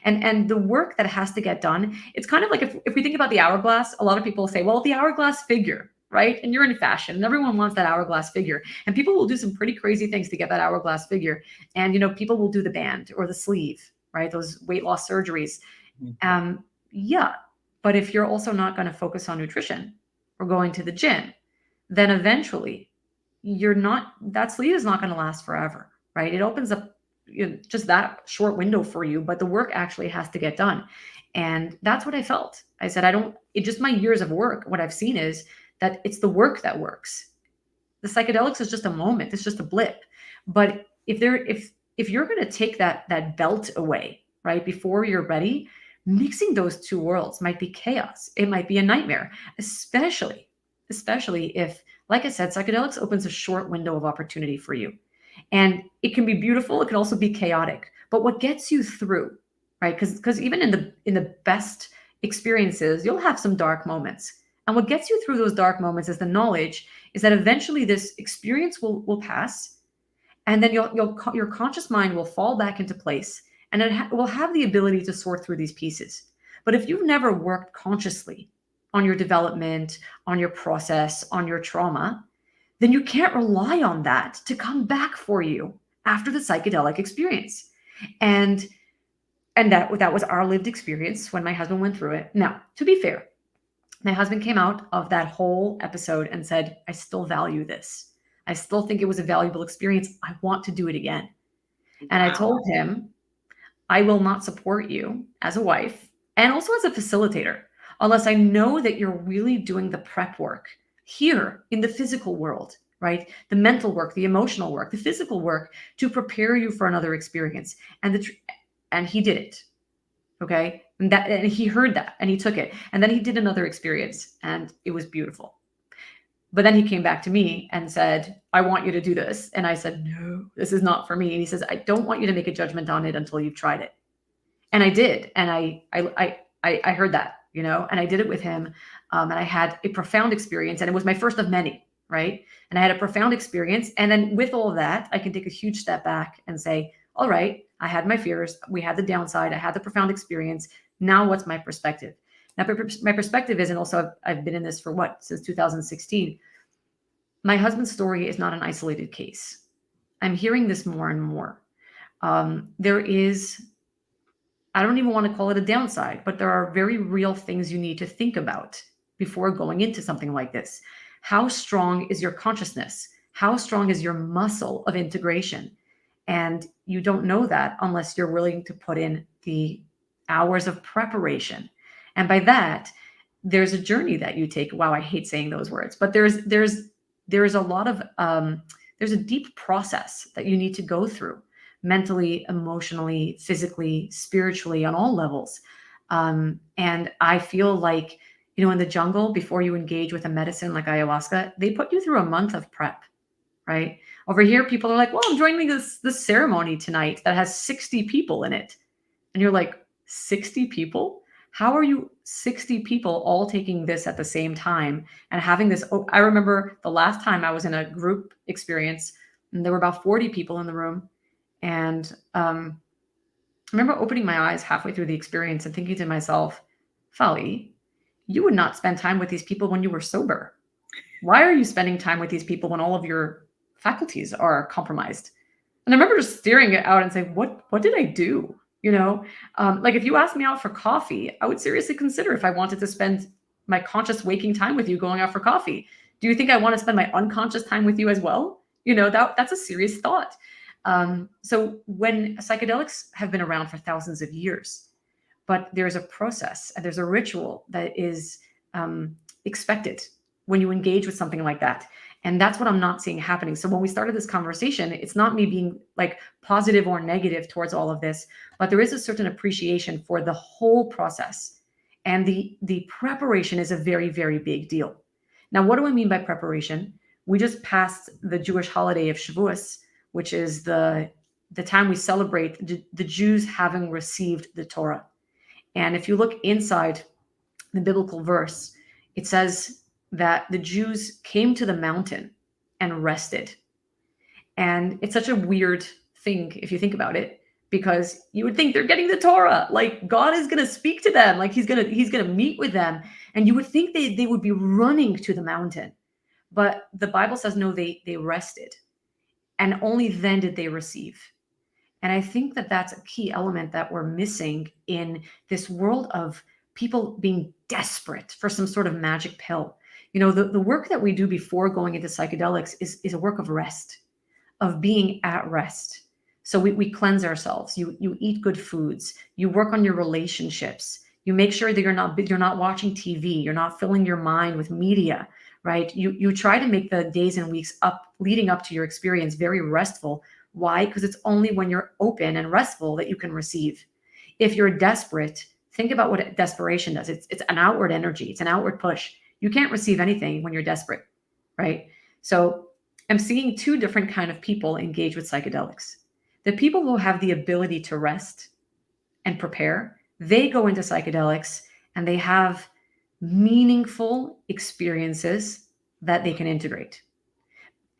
and the work that has to get done. It's kind of like if we think about the hourglass, a lot of people say, well, the hourglass figure, right? And you're in fashion and everyone wants that hourglass figure. And people will do some pretty crazy things to get that hourglass figure. And, people will do the band or the sleeve, right? Those weight loss surgeries. Yeah. But if you're also not going to focus on nutrition or going to the gym, then eventually that sleeve is not going to last forever, right? It opens up just that short window for you, but the work actually has to get done. And that's what I felt. I said, just my years of work, what I've seen is that it's the work that works. The psychedelics is just a moment. It's just a blip. But if you're going to take that belt away, right, before you're ready, mixing those two worlds might be chaos. It might be a nightmare, especially if, like I said, psychedelics opens a short window of opportunity for you. And it can be beautiful. It can also be chaotic. But what gets you through, right? Because even in the best experiences, you'll have some dark moments. And what gets you through those dark moments is the knowledge is that eventually this experience will pass, and then your conscious mind will fall back into place, and it will have the ability to sort through these pieces. But if you've never worked consciously on your development, on your process, on your trauma, then you can't rely on that to come back for you after the psychedelic experience. And that was our lived experience when my husband went through it. Now, to be fair, my husband came out of that whole episode and said, "I still value this. I still think it was a valuable experience. I want to do it again." And I told him, "I will not support you as a wife and also as a facilitator unless I know that you're really doing the prep work here in the physical world, right? The mental work, the emotional work, the physical work to prepare you for another experience." And he did it. Okay. And he heard that and he took it. And then he did another experience and it was beautiful. But then he came back to me and said, "I want you to do this." And I said, "No, this is not for me." And he says, "I don't want you to make a judgment on it until you've tried it." And I did. And I heard that, and I did it with him. And I had a profound experience, and it was my first of many, right? And I had a profound experience. And then with all of that, I can take a huge step back and say, all right, I had my fears. We had the downside. I had the profound experience. Now what's my perspective? Now, my perspective is, and also I've been in this for since 2016. My husband's story is not an isolated case. I'm hearing this more and more. There is, I don't even want to call it a downside, but there are very real things you need to think about before going into something like this. How strong is your consciousness? How strong is your muscle of integration? And you don't know that unless you're willing to put in the hours of preparation. And by that, there's a journey that you take. Wow, I hate saying those words, but there's a lot of, there's a deep process that you need to go through mentally, emotionally, physically, spiritually, on all levels. And I feel like, in the jungle, before you engage with a medicine like ayahuasca, they put you through a month of prep, right? Over here, people are like, "Well, I'm joining this ceremony tonight that has 60 people in it." And you're like, 60 people? How are you 60 people all taking this at the same time and having this? I remember the last time I was in a group experience, and there were about 40 people in the room. And I remember opening my eyes halfway through the experience and thinking to myself, Fally, you would not spend time with these people when you were sober. Why are you spending time with these people when all of your faculties are compromised? And I remember just staring it out and saying, what did I do? Like if you asked me out for coffee, I would seriously consider if I wanted to spend my conscious waking time with you going out for coffee. Do you think I want to spend my unconscious time with you as well? That's a serious thought. So when psychedelics have been around for thousands of years, but there's a process and there's a ritual that is expected when you engage with something like that. And that's what I'm not seeing happening. So when we started this conversation, it's not me being like positive or negative towards all of this, but there is a certain appreciation for the whole process. And the preparation is a very, very big deal. Now, what do I mean by preparation? We just passed the Jewish holiday of Shavuos, which is the time we celebrate the Jews having received the Torah. And if you look inside the biblical verse, it says that the Jews came to the mountain and rested. And it's such a weird thing if you think about it, because you would think they're getting the Torah, like God is going to speak to them, like he's going to meet with them. And you would think they would be running to the mountain. But the Bible says, no, they rested. And only then did they receive. And I think that that's a key element that we're missing in this world of people being desperate for some sort of magic pill. The work that we do before going into psychedelics is a work of rest, of being at rest. So we cleanse ourselves. You eat good foods. You work on your relationships. You make sure that you're not watching TV. You're not filling your mind with media, right? You try to make the days and weeks leading up to your experience very restful. Why? Because it's only when you're open and restful that you can receive. If you're desperate, think about what desperation does. It's an outward energy. It's an outward push. You can't receive anything when you're desperate, right? So I'm seeing two different kind of people engage with psychedelics. The people who have the ability to rest and prepare, they go into psychedelics and they have meaningful experiences that they can integrate.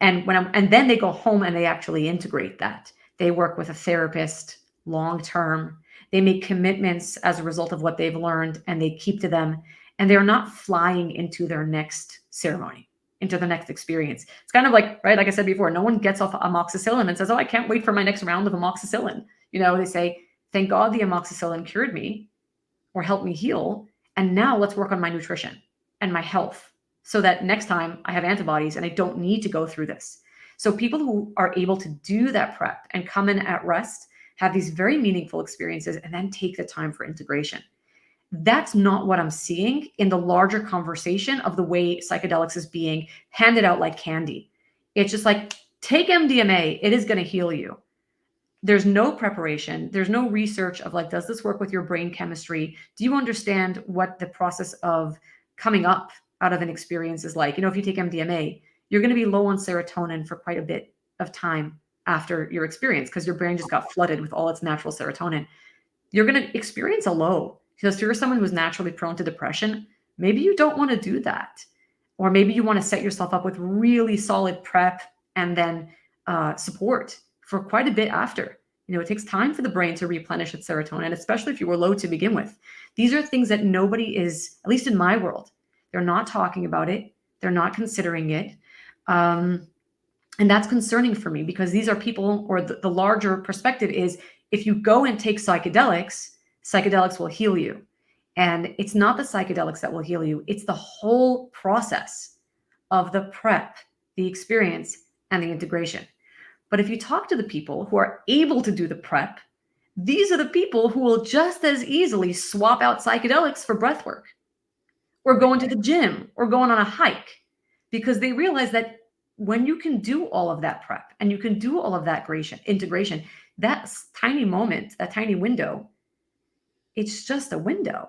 And then they go home and they actually integrate that. They work with a therapist long term. They make commitments as a result of what they've learned and they keep to them. And they're not flying into their next ceremony, into the next experience. It's kind of like, right, like I said before, no one gets off amoxicillin and says, oh, I can't wait for my next round of amoxicillin. They say, thank God the amoxicillin cured me or helped me heal. And now let's work on my nutrition and my health, so that next time I have antibodies and I don't need to go through this. So people who are able to do that prep and come in at rest have these very meaningful experiences and then take the time for integration. That's not what I'm seeing in the larger conversation of the way psychedelics is being handed out like candy. It's just like, take MDMA, it is going to heal you. There's no preparation. There's no research of like, does this work with your brain chemistry? Do you understand what the process of coming up out of an experience is like? If you take MDMA, you're going to be low on serotonin for quite a bit of time after your experience because your brain just got flooded with all its natural serotonin. You're going to experience a low. Because if you're someone who's naturally prone to depression, maybe you don't want to do that. Or maybe you want to set yourself up with really solid prep and then support for quite a bit after. It takes time for the brain to replenish its serotonin, especially if you were low to begin with. These are things that nobody is, at least in my world, they're not talking about it. They're not considering it. And that's concerning for me because these are people, or the larger perspective is, if you go and take psychedelics will heal you. And it's not the psychedelics that will heal you. It's the whole process of the prep, the experience, and the integration. But if you talk to the people who are able to do the prep, these are the people who will just as easily swap out psychedelics for breathwork or going to the gym or going on a hike, because they realize that when you can do all of that prep and you can do all of that integration, that tiny moment, that tiny window, it's just a window.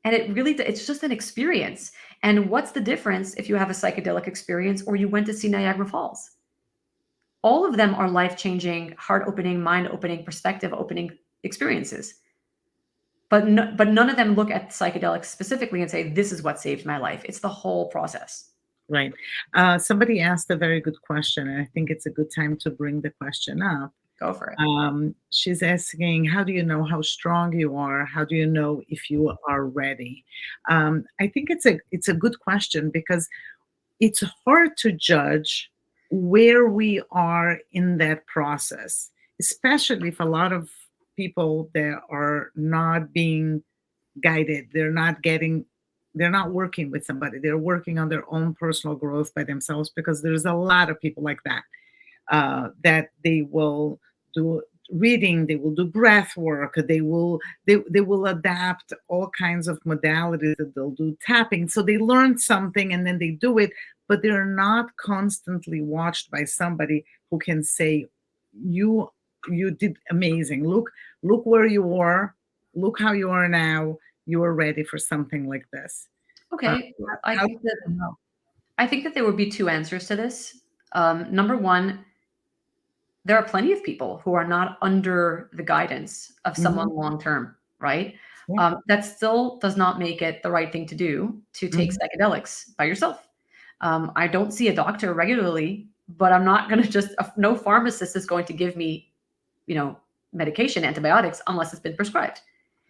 And it's just an experience. And what's the difference if you have a psychedelic experience or you went to see Niagara Falls? All of them are life-changing, heart-opening, mind-opening, perspective-opening experiences. But none of them look at psychedelics specifically and say, this is what saved my life. It's the whole process. Right. Somebody asked a very good question, and I think it's a good time to bring the question up. Go for it. She's asking, how do you know how strong you are? How do you know if you are ready? I think it's a good question because it's hard to judge where we are in that process, especially if a lot of people that are not being guided, they're not working with somebody, they're working on their own personal growth by themselves, because there's a lot of people like that. that they will do reading, they will do breath work, they will adapt all kinds of modalities, that they'll do tapping. So they learn something and then they do it, but they're not constantly watched by somebody who can say, you did amazing. Look where you were, look how you are now. You are ready for something like this. uh, Okay. I how think that I think that there would be two answers to this. Number one, there are plenty of people who are not under the guidance of someone Mhm. long term, right? Yeah. That still does not make it the right thing to do to take Mhm. psychedelics by yourself. I don't see a doctor regularly, but I'm not going to just, no pharmacist is going to give me, you know, medication, antibiotics, unless it's been prescribed.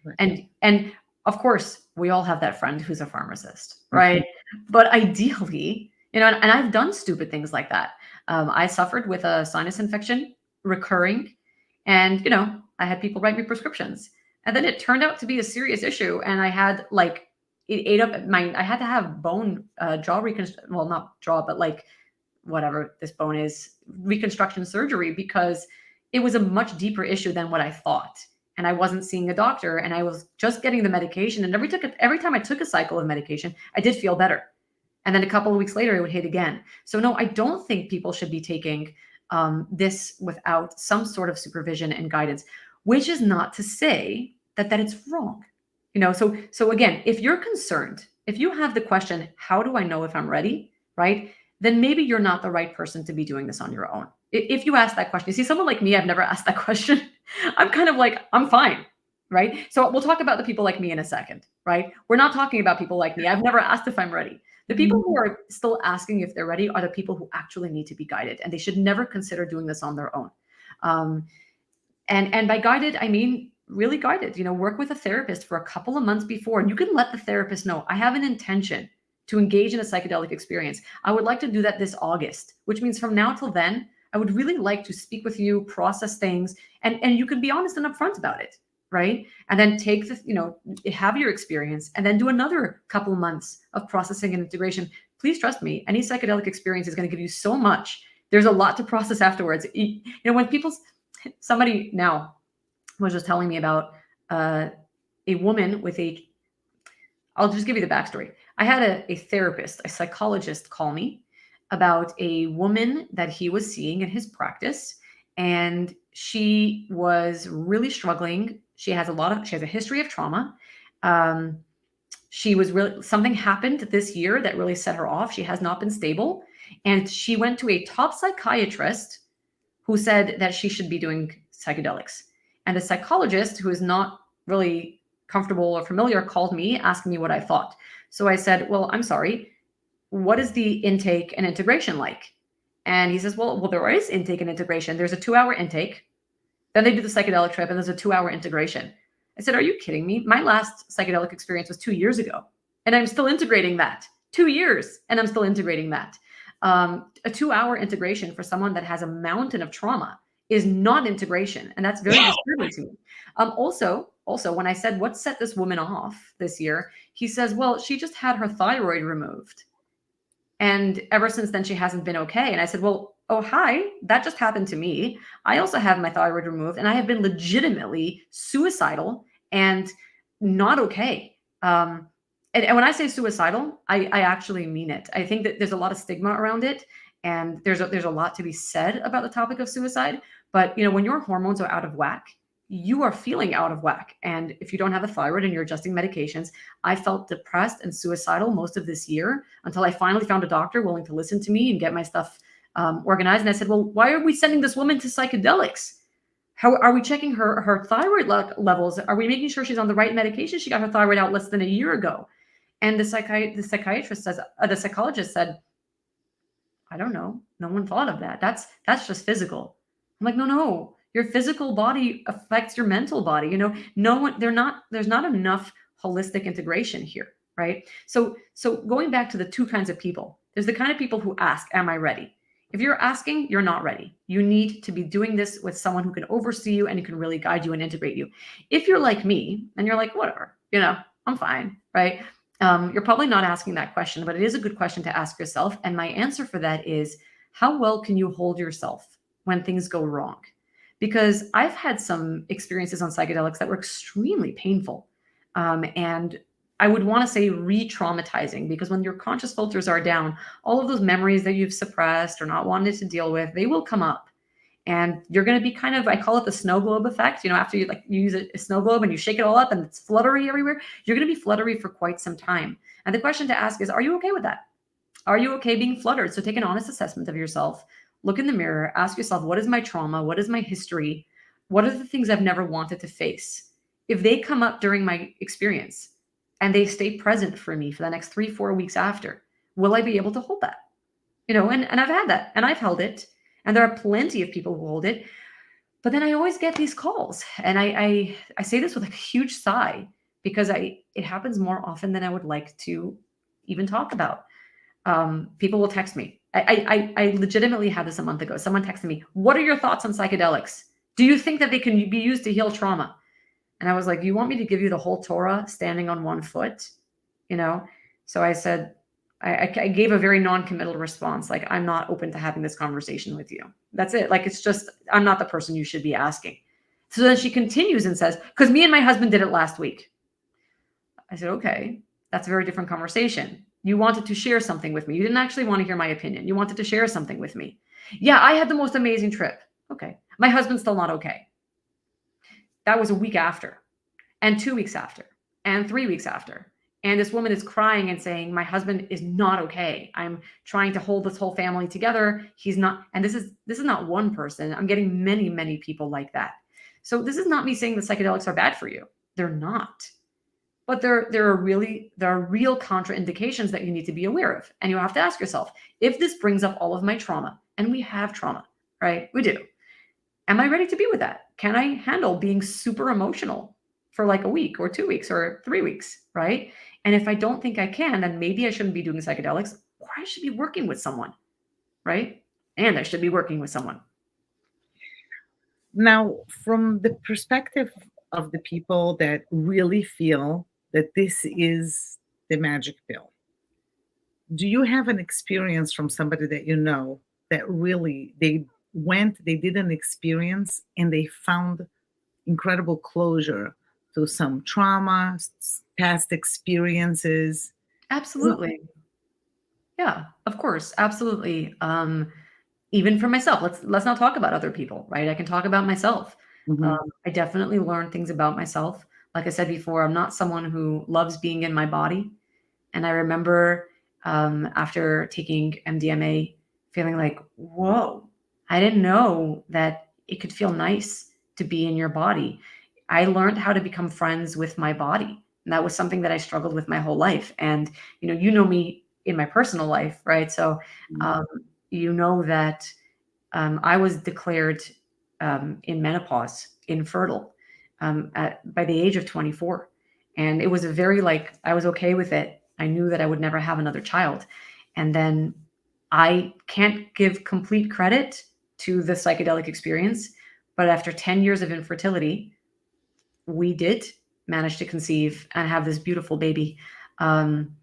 Right. And of course, we all have that friend who's a pharmacist, Mhm. right? But ideally, and I've done stupid things like that. I suffered with a sinus infection, recurring, and I had people write me prescriptions, and then it turned out to be a serious issue, and I had like it ate up my. I had to have bone jaw reconstruction. Well, not jaw, but like whatever this bone is, reconstruction surgery, because it was a much deeper issue than what I thought. And I wasn't seeing a doctor, and I was just getting the medication. And every time I took a cycle of medication, I did feel better. And then a couple of weeks later, it would hit again. So no, I don't think people should be taking this without some sort of supervision and guidance, which is not to say that it's wrong. So again, if you're concerned, if you have the question, how do I know if I'm ready, right? Then maybe you're not the right person to be doing this on your own. If you ask that question, you see, someone like me, I've never asked that question. I'm kind of like, I'm fine, right? So we'll talk about the people like me in a second, right? We're not talking about people like me. I've never asked if I'm ready. The people who are still asking if they're ready are the people who actually need to be guided, and they should never consider doing this on their own. Um, and by guided, I mean really guided. Work with a therapist for a couple of months before, and you can let the therapist know, I have an intention to engage in a psychedelic experience. I would like to do that this August, which means from now till then, I would really like to speak with you, process things, and you can be honest and upfront about it, right? And then take have your experience, and then do another couple of months of processing and integration. Please trust me, any psychedelic experience is going to give you so much. There's a lot to process afterwards. When somebody now was just telling me about a woman with I'll just give you the backstory. I had a therapist, a psychologist call me about a woman that he was seeing in his practice. And she was really struggling. She has a history of trauma. Um, something happened this year that really set her off. She has not been stable. And she went to a top psychiatrist who said that she should be doing psychedelics. And the psychologist, who is not really comfortable or familiar, called me asking me what I thought. So I said, well, I'm sorry, what is the intake and integration like? And he says, well, there is intake and integration. There's a 2-hour intake. Then they do the psychedelic trip, and there's a 2-hour integration. I said, are you kidding me? My last psychedelic experience was 2 years ago, and I'm still integrating that. 2 years, and I'm still integrating that. A 2-hour integration for someone that has a mountain of trauma is not integration, and that's very disturbing to me. Also, when I said, what set this woman off this year, he says, well, she just had her thyroid removed, and ever since then, she hasn't been okay. And I said, well, oh, hi, that just happened to me. I also have my thyroid removed, and I have been legitimately suicidal and not okay. And when I say suicidal, I actually mean it. I think that there's a lot of stigma around it, and there's a lot to be said about the topic of suicide. But when your hormones are out of whack, you are feeling out of whack. And if you don't have a thyroid and you're adjusting medications, I felt depressed and suicidal most of this year until I finally found a doctor willing to listen to me and get my stuff organized. And I said, well, why are we sending this woman to psychedelics? How are we checking her thyroid levels? Are we making sure she's on the right medication? She got her thyroid out less than a year ago. And the psychiatrist says, the psychologist said, I don't know. No one thought of that. That's just physical. I'm like, no. Your physical body affects your mental body. No one, there's not enough holistic integration here, right? So going back to the two kinds of people, there's the kind of people who ask, am I ready? If you're asking, you're not ready. You need to be doing this with someone who can oversee you and who can really guide you and integrate you. If you're like me and you're like, whatever, I'm fine, right? You're probably not asking that question, but it is a good question to ask yourself. And my answer for that is, how well can you hold yourself when things go wrong. Because I've had some experiences on psychedelics that were extremely painful. And I would want to say re-traumatizing, because when your conscious filters are down, all of those memories that you've suppressed or not wanted to deal with, they will come up. And you're going to be kind of, I call it the snow globe effect. After you use a snow globe and you shake it all up and it's fluttery everywhere, you're going to be fluttery for quite some time. And the question to ask is, are you okay with that? Are you okay being fluttered? So take an honest assessment of yourself. Look in the mirror, ask yourself, what is my trauma? What is my history? What are the things I've never wanted to face? If they come up during my experience and they stay present for me for the next 3-4 weeks after, will I be able to hold that? And I've had that and I've held it. And there are plenty of people who hold it. But then I always get these calls. And I say this with a huge sigh, because it happens more often than I would like to even talk about. People will text me. I legitimately had this a month ago. Someone texted me, what are your thoughts on psychedelics? Do you think that they can be used to heal trauma? And I was like, you want me to give you the whole Torah standing on one foot? So I said, I gave a very non-committal response. Like, I'm not open to having this conversation with you. That's it. Like, it's just, I'm not the person you should be asking. So then she continues and says, because me and my husband did it last week. I said, okay, that's a very different conversation. You wanted to share something with me. You didn't actually want to hear my opinion. You wanted to share something with me. Yeah, I had the most amazing trip. Okay. My husband's still not okay. That was a week after, and 2 weeks after, and 3 weeks after. And this woman is crying and saying, my husband is not okay. I'm trying to hold this whole family together. He's not. And this is not one person. I'm getting many, many people like that. So this is not me saying the psychedelics are bad for you. They're not. But there are real contraindications that you need to be aware of. And you have to ask yourself, if this brings up all of my trauma, and we have trauma, right? We do. Am I ready to be with that? Can I handle being super emotional for like a week or 2 weeks or 3 weeks, right? And if I don't think I can, then maybe I shouldn't be doing psychedelics, or I should be working with someone, right? And I should be working with someone. Now, from the perspective of the people that really feel that this is the magic pill, do you have an experience from somebody that you know that really they did an experience and they found incredible closure to some trauma, past experiences? Absolutely. Yeah, of course. Absolutely. Even for myself, let's not talk about other people, right? I can talk about myself. Mhm. I definitely learned things about myself. Like I said before, I'm not someone who loves being in my body. And I remember after taking MDMA, feeling like, whoa, I didn't know that it could feel nice to be in your body. I learned how to become friends with my body. And that was something that I struggled with my whole life. And, you know me in my personal life, right? So, um, you know that I was declared in menopause, infertile, by the age of 24. And it was a very, like, I was okay with it. I knew that I would never have another child. And then I can't give complete credit to the psychedelic experience, but after 10 years of infertility, we did manage to conceive and have this beautiful baby. Um,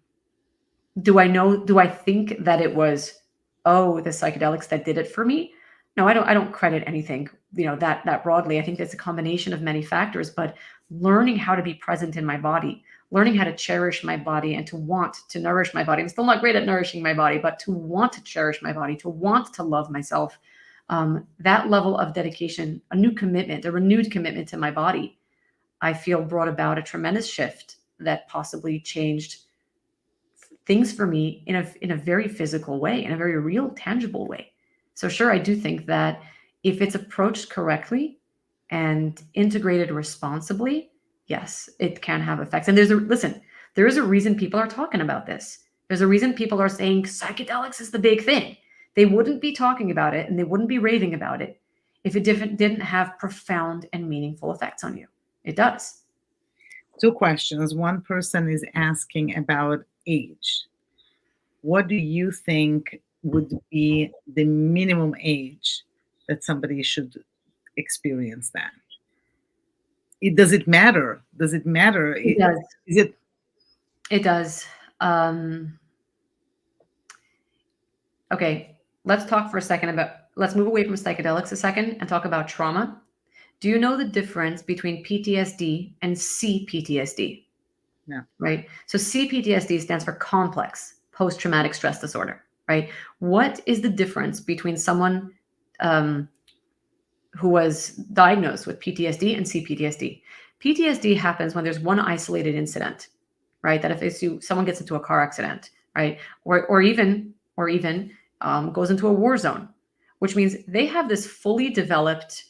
do I think that it was, oh, the psychedelics that did it for me? No, I don't credit anything, that broadly. I think it's a combination of many factors, but learning how to be present in my body, learning how to cherish my body and to want to nourish my body. I'm still not great at nourishing my body, but to want to cherish my body, to want to love myself. That level of dedication, a new commitment, a renewed commitment to my body, I feel brought about a tremendous shift that possibly changed things for me in a very physical way, in a very real, tangible way. So sure, I do think that if it's approached correctly and integrated responsibly, yes, it can have effects. And there is a reason people are talking about this. There's a reason people are saying psychedelics is the big thing. They wouldn't be talking about it and they wouldn't be raving about it if it didn't have profound and meaningful effects on you. It does. Two questions. One person is asking about age. What do you think would be the minimum age that somebody should experience that? Does it matter? Does it matter? It does. Is it It does. Um, okay, let's talk for a second about let's move away from psychedelics a second and talk about trauma. Do you know the difference between PTSD and CPTSD? No. Right? So CPTSD stands for complex post-traumatic stress disorder, right? What is the difference between someone who was diagnosed with PTSD and CPTSD? PTSD happens when there's one isolated incident, right? That if someone gets into a car accident, right, or even goes into a war zone, which means they have this fully developed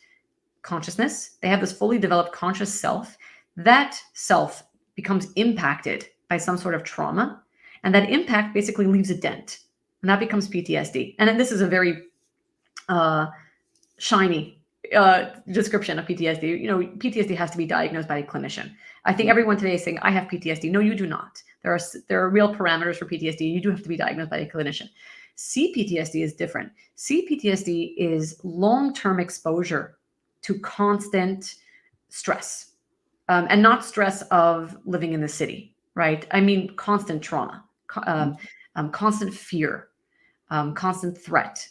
consciousness, they have this fully developed conscious self. That self becomes impacted by some sort of trauma, and that impact basically leaves a dent, and that becomes PTSD. And then this is a very shiny description of PTSD. You know, PTSD has to be diagnosed by a clinician. I think everyone today is saying, I have PTSD. No, you do not. There are real parameters for PTSD. You do have to be diagnosed by a clinician. CPTSD is different. CPTSD is long-term exposure to constant stress, and not stress of living in the city, right? I mean, constant trauma, constant fear, constant threat.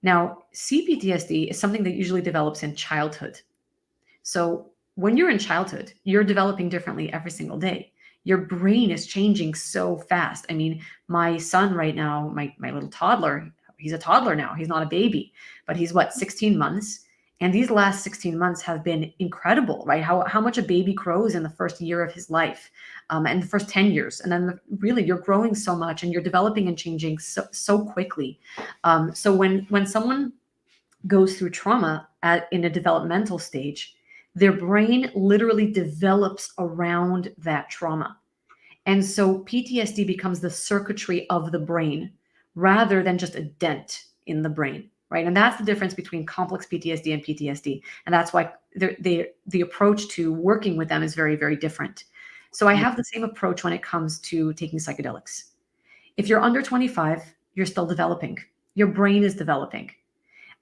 Now, CPTSD is something that usually develops in childhood. So when you're in childhood, you're developing differently every single day. Your brain is changing so fast. I mean, my son right now, my little toddler, he's a toddler now. He's not a baby, but he's 16 months. And these last 16 months have been incredible, right? How much a baby grows in the first year of his life, and the first 10 years. And then really you're growing so much and you're developing and changing so quickly. So when someone goes through trauma in a developmental stage, their brain literally develops around that trauma. And so PTSD becomes the circuitry of the brain rather than just a dent in the brain, right? And that's the difference between complex PTSD and PTSD. And that's why the approach to working with them is very, very different. So I have the same approach when it comes to taking psychedelics. If you're under 25, you're still developing. Your brain is developing.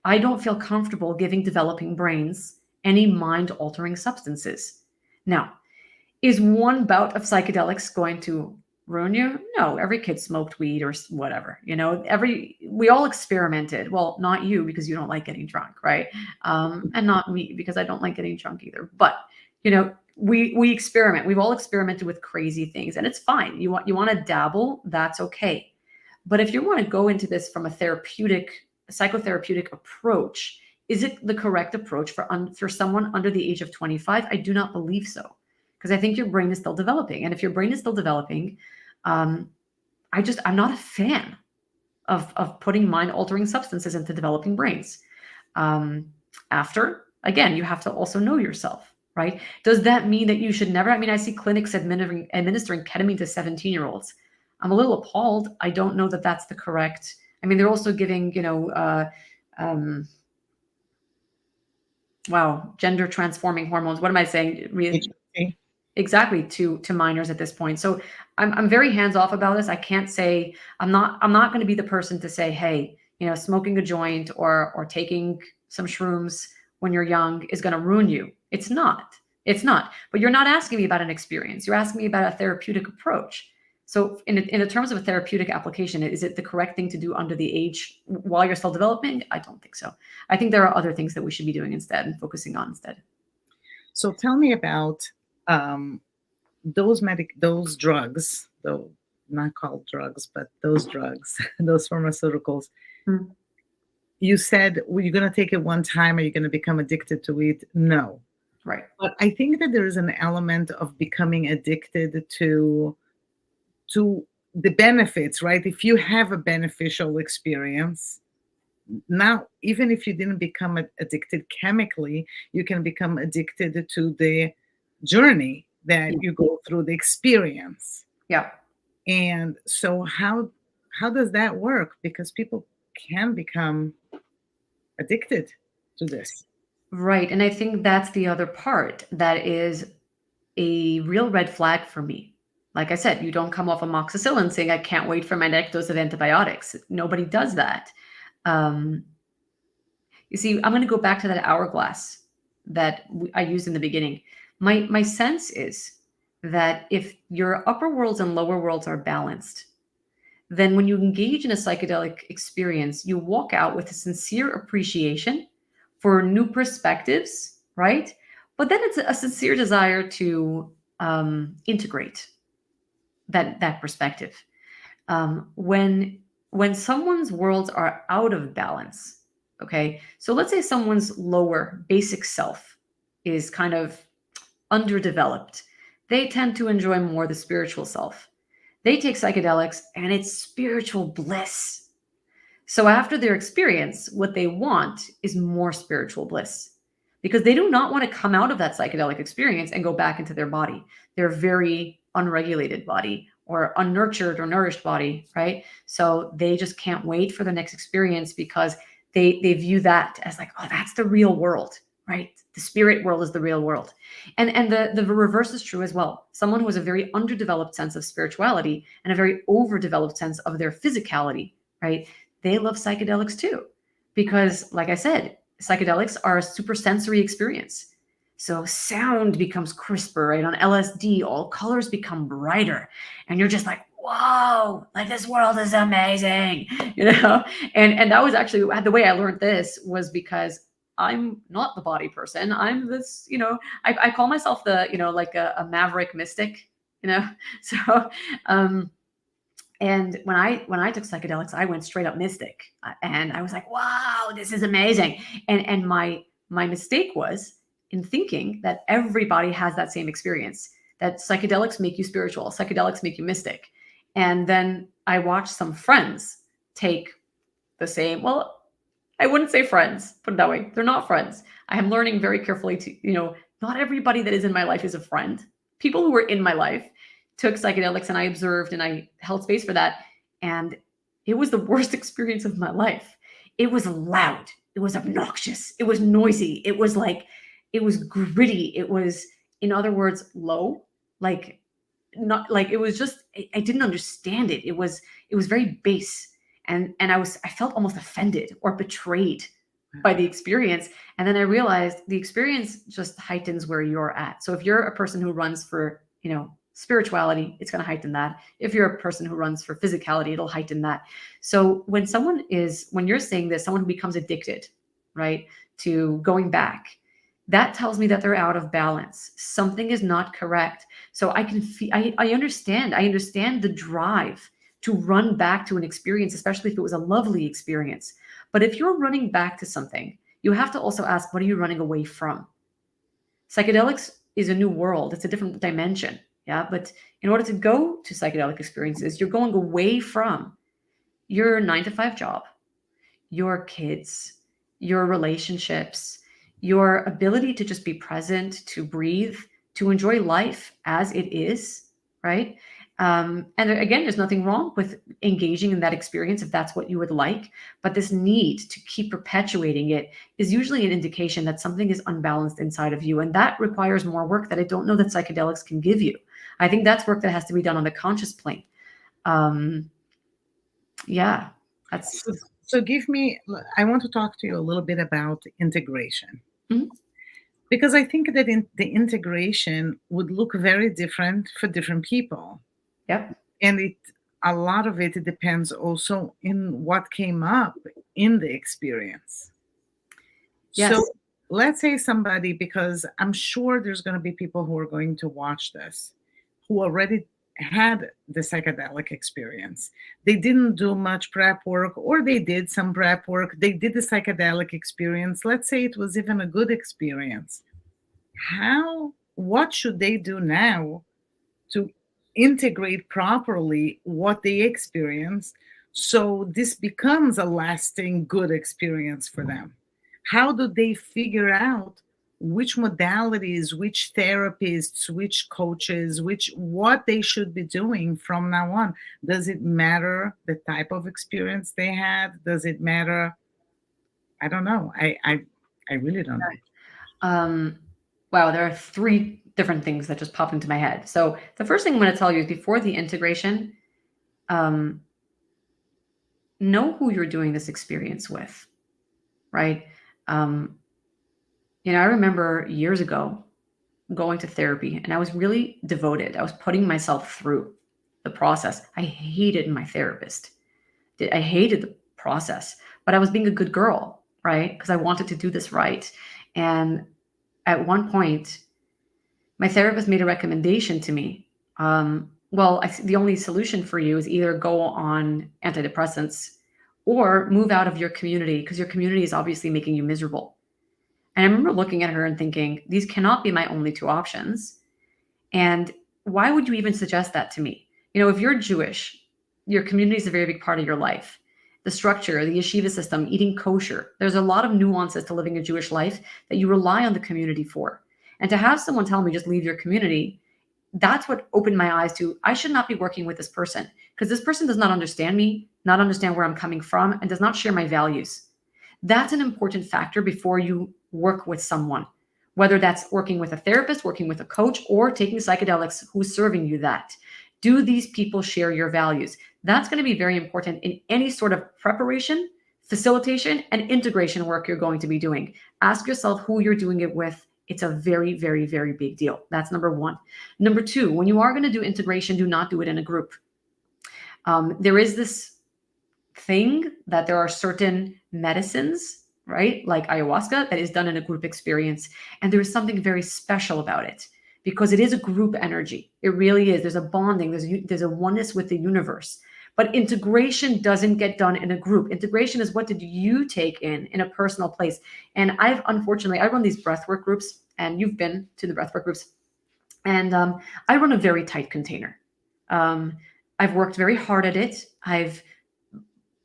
I don't feel comfortable giving developing brains any mind-altering substances. Now, is one bout of psychedelics going to ruin you? No, every kid smoked weed or whatever. You know, we all experimented. Well, not you because you don't like getting drunk, right? And not me because I don't like getting drunk either. But you know, we experiment. We've all experimented with crazy things, and it's fine. You want to dabble, that's okay. But if you want to go into this from a psychotherapeutic approach, is it the correct approach for someone under the age of 25? I do not believe so, because I think your brain is still developing. And if your brain is still developing, I'm not a fan of putting mind-altering substances into developing brains. After, again, you have to also know yourself, right? Does that mean that you should never? I mean, I see clinics administering ketamine to 17-year-olds. I'm a little appalled. I don't know that that's the correct. I mean, they're also giving, gender transforming hormones. What am I saying? HRT. Exactly, to minors at this point. So I'm very hands off about this. I can't say I'm not going to be the person to say, hey, smoking a joint or taking some shrooms when you're young is going to ruin you. It's not. But you're not asking me about an experience. You're asking me about a therapeutic approach. So in the terms of a therapeutic application, is it the correct thing to do under the age while you're still developing? I don't think so. I think there are other things that we should be doing instead and focusing on instead. So tell me about those drugs, though not called drugs, but those drugs, those pharmaceuticals. Hmm. You said, well, you're going to take it one time. Are you going to become addicted to it? No. Right. But I think that there is an element of becoming addicted to the benefits, right? If you have a beneficial experience, now, even if you didn't become addicted chemically, you can become addicted to the journey that you go through, the experience. Yeah. And so how does that work? Because people can become addicted to this. Right. And I think that's the other part that is a real red flag for me. Like I said, you don't come off amoxicillin saying, I can't wait for my next dose of antibiotics. Nobody does that. You see, I'm going to go back to that hourglass that I used in the beginning. My sense is that if your upper worlds and lower worlds are balanced, then when you engage in a psychedelic experience, you walk out with a sincere appreciation for new perspectives, right? But then it's a sincere desire to integrate that perspective. When someone's worlds are out of balance, okay, so let's say someone's lower basic self is kind of underdeveloped, they tend to enjoy more the spiritual self. They take psychedelics and it's spiritual bliss. So after their experience, what they want is more spiritual bliss, because they do not want to come out of that psychedelic experience and go back into their body, their very unregulated body or unnurtured or nourished body, right? So they just can't wait for the next experience, because they view that as like, oh, that's the real world, right? The spirit world is the real world. And the reverse is true as well. Someone who has a very underdeveloped sense of spirituality and a very overdeveloped sense of their physicality, right? They love psychedelics too, because like I said, psychedelics are a super sensory experience. So sound becomes crisper, right? On LSD, all colors become brighter, and you're just like, whoa, like this world is amazing, you know? And that was actually the way I learned this, was because I'm not the body person. I'm this, I call myself the, like a maverick mystic, you know? So, and when I took psychedelics, I went straight up mystic, and I was like, "Wow, this is amazing!" And my mistake was in thinking that everybody has that same experience. That psychedelics make you spiritual, psychedelics make you mystic, and then I watched some friends take the same. Well, I wouldn't say friends, put it that way. They're not friends. I am learning very carefully to, not everybody that is in my life is a friend. People who were in my life took psychedelics, and I observed and I held space for that. And it was the worst experience of my life. It was loud. It was obnoxious. It was noisy. It was like, it was gritty. It was, in other words, low. Like, not like, it was just, I didn't understand it. It was very base. And I felt almost offended or betrayed by the experience. And then I realized the experience just heightens where you're at. So if you're a person who runs for, spirituality, it's going to heighten that. If you're a person who runs for physicality, it'll heighten that. So when you're saying this, someone who becomes addicted, right, to going back, that tells me that they're out of balance. Something is not correct. So I can feel, I understand the drive to run back to an experience, especially if it was a lovely experience. But if you're running back to something, you have to also ask, what are you running away from? Psychedelics is a new world. It's a different dimension. Yeah. But in order to go to psychedelic experiences, you're going away from your 9 to 5 job, your kids, your relationships, your ability to just be present, to breathe, to enjoy life as it is, right? And again, there's nothing wrong with engaging in that experience if that's what you would like. But this need to keep perpetuating it is usually an indication that something is unbalanced inside of you. And that requires more work that I don't know that psychedelics can give you. I think that's work that has to be done on the conscious plane. Yeah, that's. So I want to talk to you a little bit about integration. Mhm. Because I think that the integration would look very different for different people. Yep. And a lot of it depends also in what came up in the experience. Yes. So let's say somebody, because I'm sure there's going to be people who are going to watch this who already had the psychedelic experience. They didn't do much prep work, or they did some prep work. They did the psychedelic experience. Let's say it was even a good experience. What should they do now to integrate properly what they experienced so this becomes a lasting good experience for them? How do they figure out which modalities, which therapists, which coaches, what they should be doing from now on? Does it matter the type of experience they had? Does it matter? I don't know. I really don't know. Wow, there are 3 different things that just popped into my head. So the first thing I'm going to tell you is, before the integration, um, know who you're doing this experience with, right? Um, I remember years ago going to therapy, and I was really devoted. I was putting myself through. the process. I hated my therapist. I hated the process, but I was being a good girl, right? Because I wanted to do this right. And at one point, my therapist made a recommendation to me. Well, the only solution for you is either go on antidepressants or move out of your community because your community is obviously making you miserable. And I remember looking at her and thinking, these cannot be my only two options. And why would you even suggest that to me? If you're Jewish, your community is a very big part of your life. The structure, the yeshiva system, eating kosher. There's a lot of nuances to living a Jewish life that you rely on the community for. And to have someone tell me just leave your community, that's what opened my eyes to I should not be working with this person because this person does not understand me, not understand where I'm coming from, and does not share my values. That's an important factor before you work with someone, whether that's working with a therapist, working with a coach, or taking psychedelics, who's serving you that. Do these people share your values? That's going to be very important in any sort of preparation, facilitation, and integration work you're going to be doing. Ask yourself who you're doing it with. It's a very, very, very big deal. That's number one. Number two, when you are going to do integration, do not do it in a group. There is this thing that there are certain medicines, right, like ayahuasca, that is done in a group experience. And there is something very special about it because it is a group energy. It really is. There's a bonding. There's a oneness with the universe. But integration doesn't get done in a group. Integration is what did you take in a personal place. And unfortunately, I run these breathwork groups, and you've been to the breathwork groups. And I run a very tight container. I've worked very hard at it. I've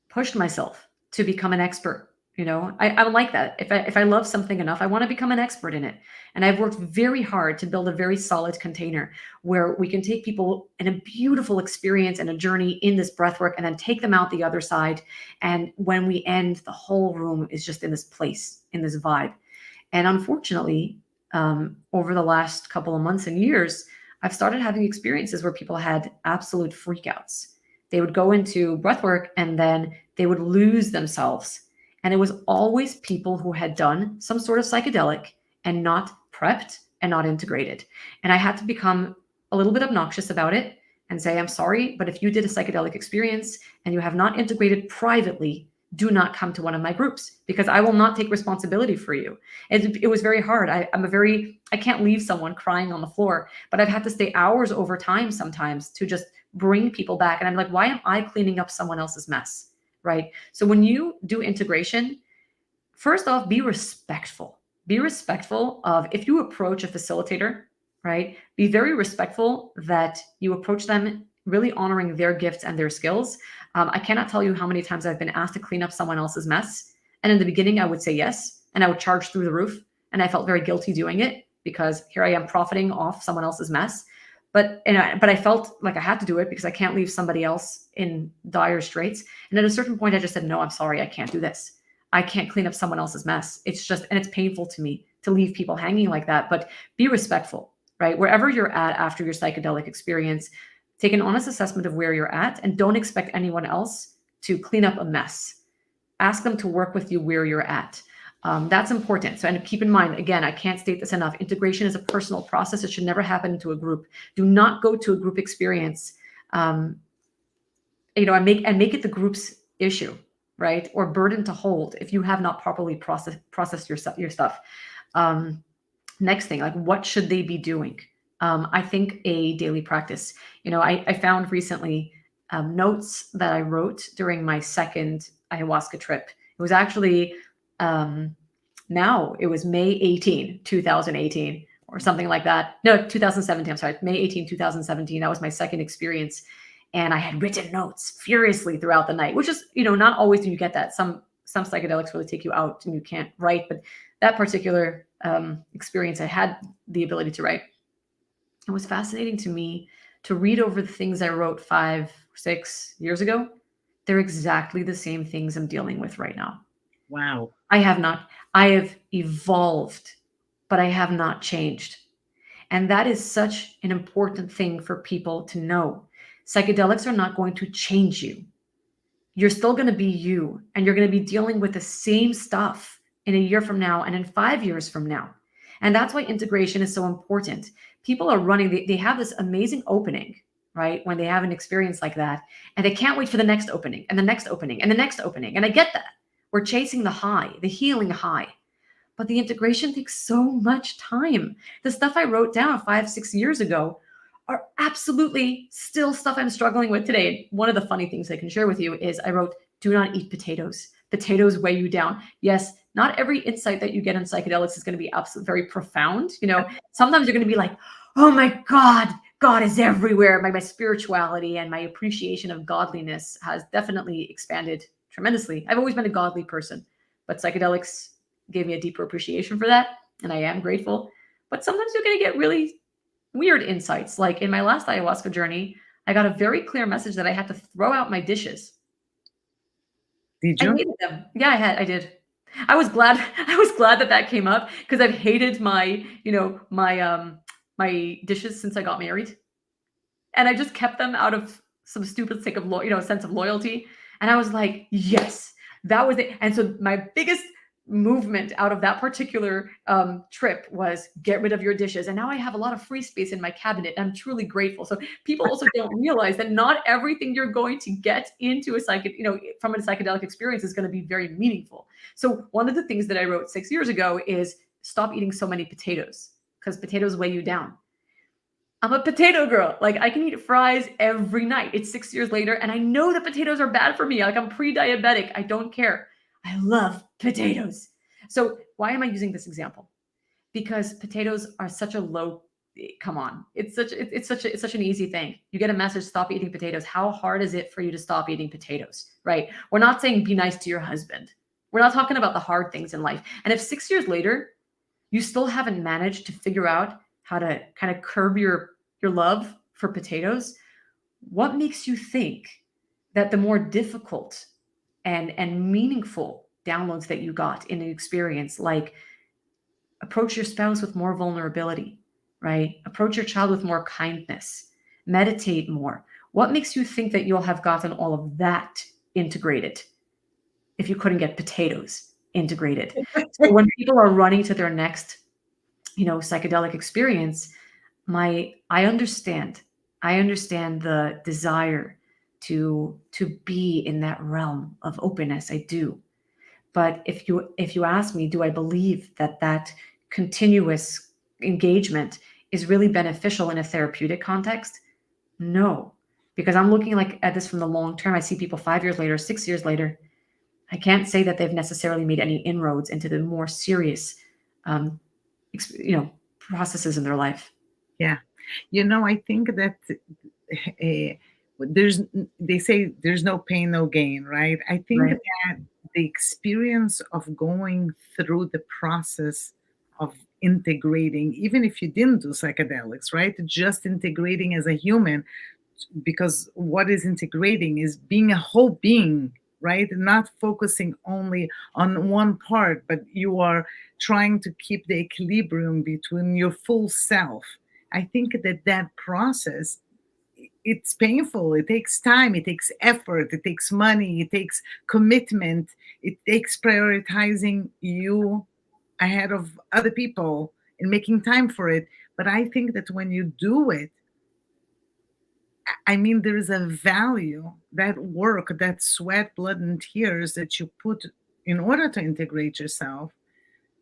pushed myself to become an expert. I like that. If I love something enough, I want to become an expert in it. And I've worked very hard to build a very solid container where we can take people in a beautiful experience and a journey in this breath work and then take them out the other side. And when we end, the whole room is just in this place, in this vibe. And unfortunately, over the last couple of months and years, I've started having experiences where people had absolute freakouts. They would go into breathwork and then they would lose themselves. And it was always people who had done some sort of psychedelic and not prepped and not integrated. And I had to become a little bit obnoxious about it and say, I'm sorry, but if you did a psychedelic experience and you have not integrated privately, do not come to one of my groups because I will not take responsibility for you. It was very hard. I can't leave someone crying on the floor, but I've had to stay hours over time sometimes to just bring people back. And I'm like, why am I cleaning up someone else's mess? Right? So when you do integration, first off, be respectful. Be respectful of if you approach a facilitator, right? Be very respectful that you approach them really honoring their gifts and their skills. I cannot tell you how many times I've been asked to clean up someone else's mess. And in the beginning, I would say yes, and I would charge through the roof. And I felt very guilty doing it because here I am profiting off someone else's mess. But I felt like I had to do it because I can't leave somebody else in dire straits. And at a certain point, I just said, no, I'm sorry, I can't do this. I can't clean up someone else's mess. It's painful to me to leave people hanging like that. But be respectful, right? Wherever you're at after your psychedelic experience, take an honest assessment of where you're at and don't expect anyone else to clean up a mess. Ask them to work with you where you're at. That's important. So, and keep in mind, again, I can't state this enough. Integration is a personal process. It should never happen to a group. Do not go to a group experience, and make it the group's issue, right? Or burden to hold if you have not properly processed your stuff. Next thing, like what should they be doing? I think a daily practice. I found recently notes that I wrote during my second ayahuasca trip. It was actually now it was May 18, 2018 or something like that. No, 2017. I'm sorry, May 18, 2017. That was my second experience. And I had written notes furiously throughout the night, which is, not always do you get that. Some psychedelics really take you out and you can't write. But that particular experience, I had the ability to write. It was fascinating to me to read over the things I wrote 5 or 6 years ago. They're exactly the same things I'm dealing with right now. Wow. I have evolved, but I have not changed. And that is such an important thing for people to know. Psychedelics are not going to change you. You're still going to be you, and you're going to be dealing with the same stuff in a year from now and in 5 years from now. And that's why integration is so important. People are running, they have this amazing opening, right? When they have an experience like that and they can't wait for the next opening and the next opening and the next opening. And I get that. We're chasing the high, the healing high. But the integration takes so much time. The stuff I wrote down 5-6 years ago are absolutely still stuff I'm struggling with today. One of the funny things I can share with you is I wrote, do not eat potatoes. Potatoes weigh you down. Yes, not every insight that you get in psychedelics is going to be absolutely very profound. Sometimes you're going to be like, oh my God, God is everywhere. My spirituality and my appreciation of godliness has definitely expanded tremendously. I've always been a godly person, but psychedelics gave me a deeper appreciation for that, and I am grateful. But sometimes you're going to get really weird insights. Like in my last ayahuasca journey, I got a very clear message that I had to throw out my dishes. Did I you? hated them. Yeah, I did. I was glad. I was glad that came up because I've hated my dishes since I got married, and I just kept them out of some stupid sake of sense of loyalty. And I was like, yes, that was it. And so my biggest movement out of that particular trip was get rid of your dishes. And now I have a lot of free space in my cabinet. I'm truly grateful. So people also don't realize that not everything you're going to get into from a psychedelic experience is going to be very meaningful. So one of the things that I wrote 6 years ago is stop eating so many potatoes because potatoes weigh you down. I'm a potato girl. Like I can eat fries every night. It's 6 years later, and I know that potatoes are bad for me. Like I'm pre-diabetic. I don't care. I love potatoes. So why am I using this example? Because potatoes are such a low. Come on, it's such an easy thing. You get a message, stop eating potatoes. How hard is it for you to stop eating potatoes? Right? We're not saying be nice to your husband. We're not talking about the hard things in life. And if 6 years later, you still haven't managed to figure out how to kind of curb your love for potatoes, what makes you think that the more difficult and meaningful downloads that you got in an experience, like approach your spouse with more vulnerability, right? Approach your child with more kindness, meditate more. What makes you think that you'll have gotten all of that integrated if you couldn't get potatoes integrated? So when people are running to their next, psychedelic experience, I understand the desire to be in that realm of openness. I do. But if you ask me, do I believe that continuous engagement is really beneficial in a therapeutic context? No, because I'm looking at this from the long term. I see people 5 years later, 6 years later. I can't say that they've necessarily made any inroads into the more serious, processes in their life. Yeah. I think that they say there's no pain, no gain, right? I think Right. that the experience of going through the process of integrating, even if you didn't do psychedelics, right? Just integrating as a human, because what is integrating is being a whole being, right? Not focusing only on one part, but you are trying to keep the equilibrium between your full self. I think that process, it's painful. It takes time, it takes effort, it takes money, it takes commitment, it takes prioritizing you ahead of other people and making time for it. But I think that when you do it, I mean, there is a value, that work, that sweat, blood, and tears that you put in order to integrate yourself.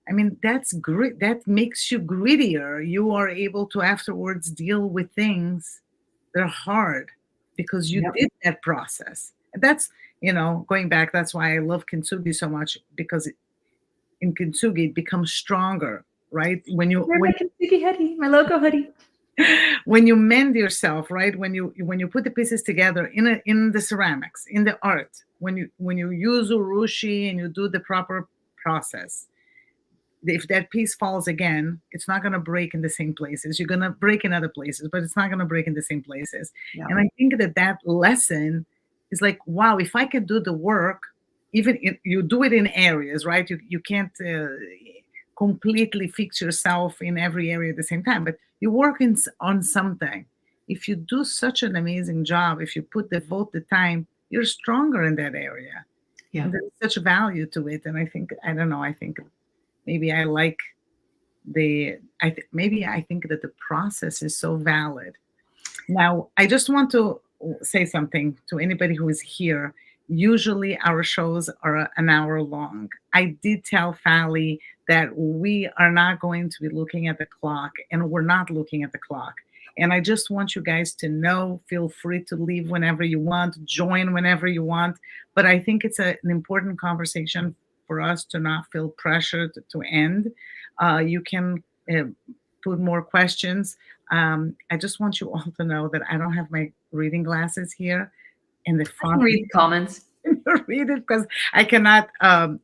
I mean, that's great. That makes you grittier. You are able to afterwards deal with things that are hard because you Yep. did that process. That's, going back, that's why I love kintsugi so much, because in kintsugi, it becomes stronger, right? Wear my Kintsugi hoodie, my logo hoodie. When you mend yourself, right? When you put the pieces together in the ceramics, in the art, when you use urushi and you do the proper process, if that piece falls again, it's not going to break in the same places. You're going to break in other places, but it's not going to break in the same places. Yeah. And I think that lesson is like, wow, if I can do the work, even if you do it in areas, right? You can't completely fix yourself in every area at the same time, but you work on something. If you do such an amazing job, if you devote the time, you're stronger in that area. Yeah. And there's such value to it. And I think maybe I like maybe I think that the process is so valid. Now, I just want to say something to anybody who is here. Usually, our shows are an hour long. I did tell Fally that we are not going to be looking at the clock, and we're not looking at the clock. And I just want you guys to know, feel free to leave whenever you want, join whenever you want. But I think it's an important conversation for us to not feel pressured to end. You can put more questions. I just want you all to know that I don't have my reading glasses here in the I can front read the comments. to read it because I cannot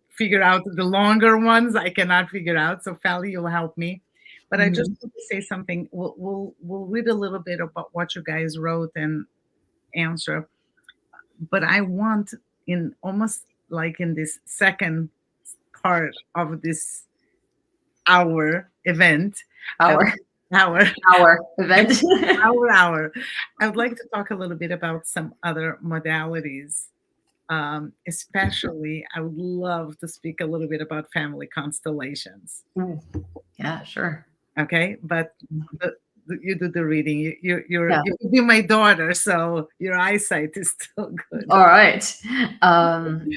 figure out the longer ones. I cannot figure out. So Fally, you'll help me. But I just Mhm. want to say something. We'll read a little bit about what you guys wrote and answer. But I want in almost like in this second part of this hour event, I, Our hour our event. hour. I would like to talk a little bit about some other modalities. Especially, I would love to speak a little bit about family constellations. Ooh, yeah, sure. Okay, but the, you do the reading. Yeah. You're my daughter, so your eyesight is still good. All right.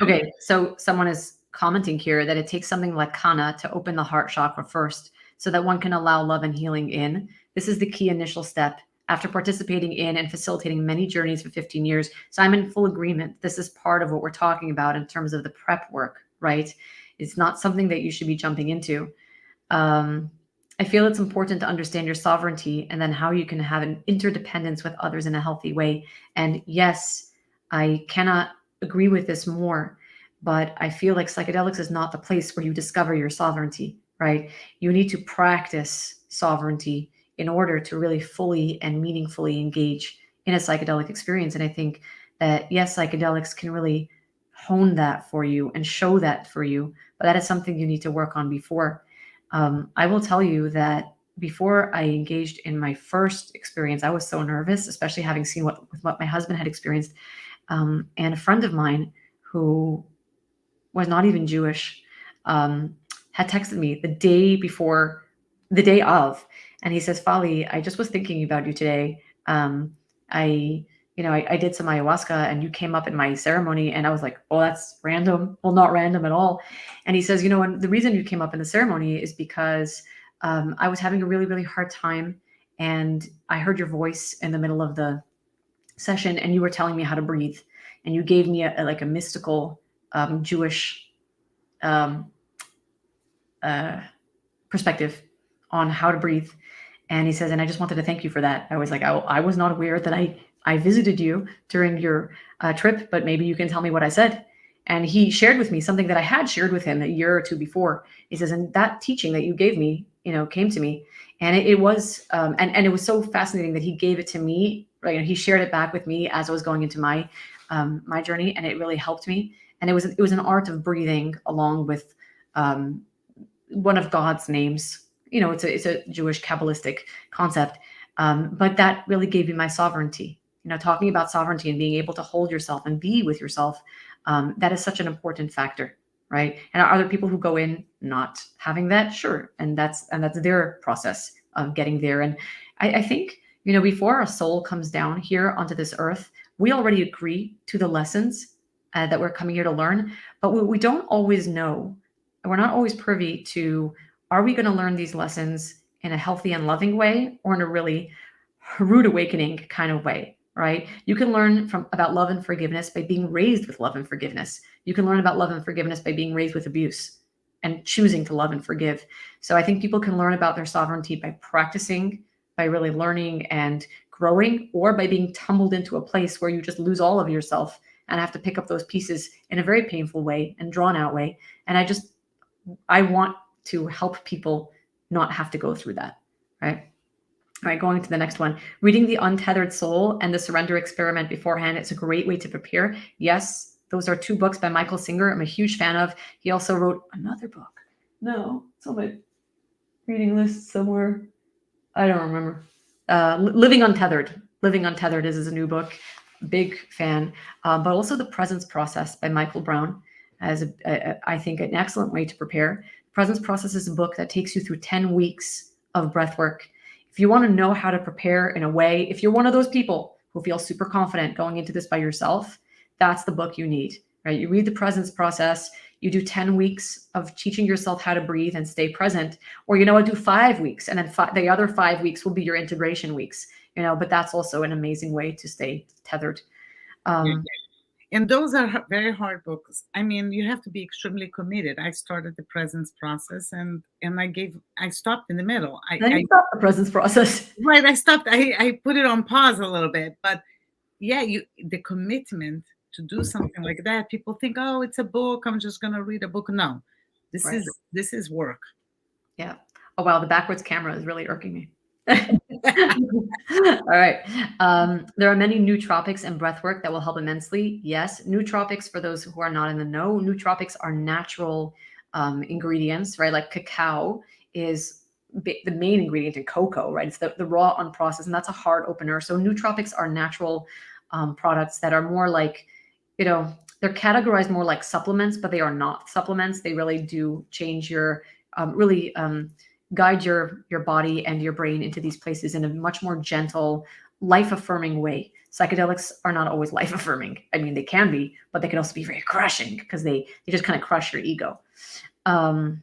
Okay. So someone is commenting here that it takes something like kana to open the heart chakra first so that one can allow love and healing in. This is the key initial step after participating in and facilitating many journeys for 15 years. So I'm in full agreement. This is part of what we're talking about in terms of the prep work, right? It's not something that you should be jumping into. Um, I feel it's important to understand your sovereignty and then how you can have an interdependence with others in a healthy way. And yes, I cannot agree with this more, but I feel like psychedelics is not the place where you discover your sovereignty, right? You need to practice sovereignty in order to really fully and meaningfully engage in a psychedelic experience. And I think that, yes, psychedelics can really hone that for you and show that for you, but that is something you need to work on before. I will tell you that before I engaged in my first experience, I was so nervous, especially having seen what my husband had experienced. And a friend of mine who was not even Jewish had texted me the day before, the day of, and he says, "Fally, I just was thinking about you today. I, I did some ayahuasca, and you came up in my ceremony, and I was like, oh, that's random. Well, not random at all." And he says, and the reason you came up in the ceremony is because I was having a really, really hard time, and I heard your voice in the middle of the session, and you were telling me how to breathe, and you gave me like a mystical Jewish um, perspective on how to breathe. And he says, and I just wanted to thank you for that. I was like, I was not aware that I visited you during your trip, but maybe you can tell me what I said. And he shared with me something that I had shared with him a year or two before. He says, and that teaching that you gave me, came to me. And it was, and it was so fascinating that he gave it to me, right? And he shared it back with me as I was going into my journey, and it really helped me. And it was an art of breathing along with um, one of God's names. It's a Jewish Kabbalistic concept, but that really gave me my sovereignty. Talking about sovereignty and being able to hold yourself and be with yourself, that is such an important factor, right? And are there people who go in not having that? Sure, and that's their process of getting there. And I think before our soul comes down here onto this earth, we already agree to the lessons that we're coming here to learn, but we don't always know. We're not always privy to, are we going to learn these lessons in a healthy and loving way or in a really rude awakening kind of way, right? You can learn about love and forgiveness by being raised with love and forgiveness. You can learn about love and forgiveness by being raised with abuse and choosing to love and forgive. So I think people can learn about their sovereignty by practicing, by really learning and growing, or by being tumbled into a place where you just lose all of yourself and have to pick up those pieces in a very painful way and drawn out way. And I want to help people not have to go through that, right? All right, going to the next one. Reading The Untethered Soul and The Surrender Experiment beforehand, it's a great way to prepare. Yes, those are two books by Michael Singer I'm a huge fan of. He also wrote another book. No, it's on my reading list somewhere. I don't remember. Living Untethered. Living Untethered is a new book. Big fan. But also The Presence Process by Michael Brown as I think an excellent way to prepare. Presence Process is a book that takes you through 10 weeks of breath work. If you want to know how to prepare in a way, if you're one of those people who feel super confident going into this by yourself, that's the book you need, right? You read the presence process, you do 10 weeks of teaching yourself how to breathe and stay present, or, do 5 weeks, and then the other 5 weeks will be your integration weeks, but that's also an amazing way to stay tethered. Yeah. And those are very hard books. I mean, you have to be extremely committed. I started the presence process, and I stopped in the middle. Then you stop the presence process. Right, I stopped. I put it on pause a little bit, but yeah, the commitment to do something like that. People think, oh, it's a book. I'm just gonna read a book. No, this Right. is work. Yeah. Oh wow, the backwards camera is really irking me. All right. There are many nootropics and breathwork that will help immensely. Yes, nootropics, for those who are not in the know, nootropics are natural ingredients, right? Like cacao is the main ingredient in cocoa, right? It's the raw unprocessed, and that's a heart opener. So nootropics are natural products that are more like, they're categorized more like supplements, but they are not supplements. They really do change your, guide your body and your brain into these places in a much more gentle, life-affirming way. Psychedelics are not always life-affirming. I mean, they can be, but they can also be very crushing because they just kind of crush your ego. And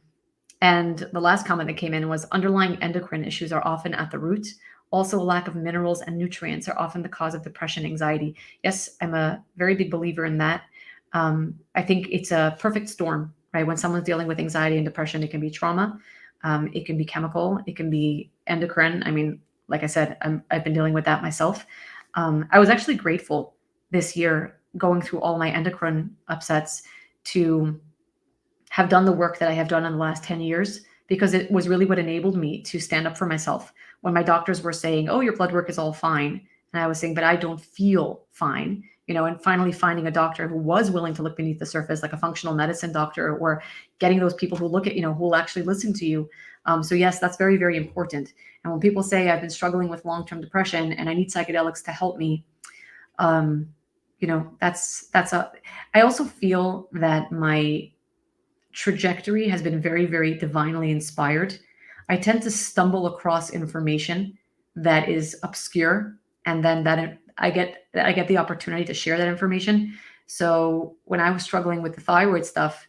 the last comment that came in was underlying endocrine issues are often at the root. Also, a lack of minerals and nutrients are often the cause of depression, anxiety. Yes, I'm a very big believer in that. I think it's a perfect storm, right? When someone's dealing with anxiety and depression, it can be trauma. It can be chemical. It can be endocrine. I mean, like I said, I've been dealing with that myself. I was actually grateful this year going through all my endocrine upsets to have done the work that I have done in the last 10 years, because it was really what enabled me to stand up for myself. When my doctors were saying, oh, your blood work is all fine. And I was saying, but I don't feel fine, and finally finding a doctor who was willing to look beneath the surface, like a functional medicine doctor, or getting those people who look at, who will actually listen to you. So yes, that's very, very important. And when people say I've been struggling with long-term depression and I need psychedelics to help me, I also feel that my trajectory has been very, very divinely inspired. I tend to stumble across information that is obscure, and then I get the opportunity to share that information. So when I was struggling with the thyroid stuff,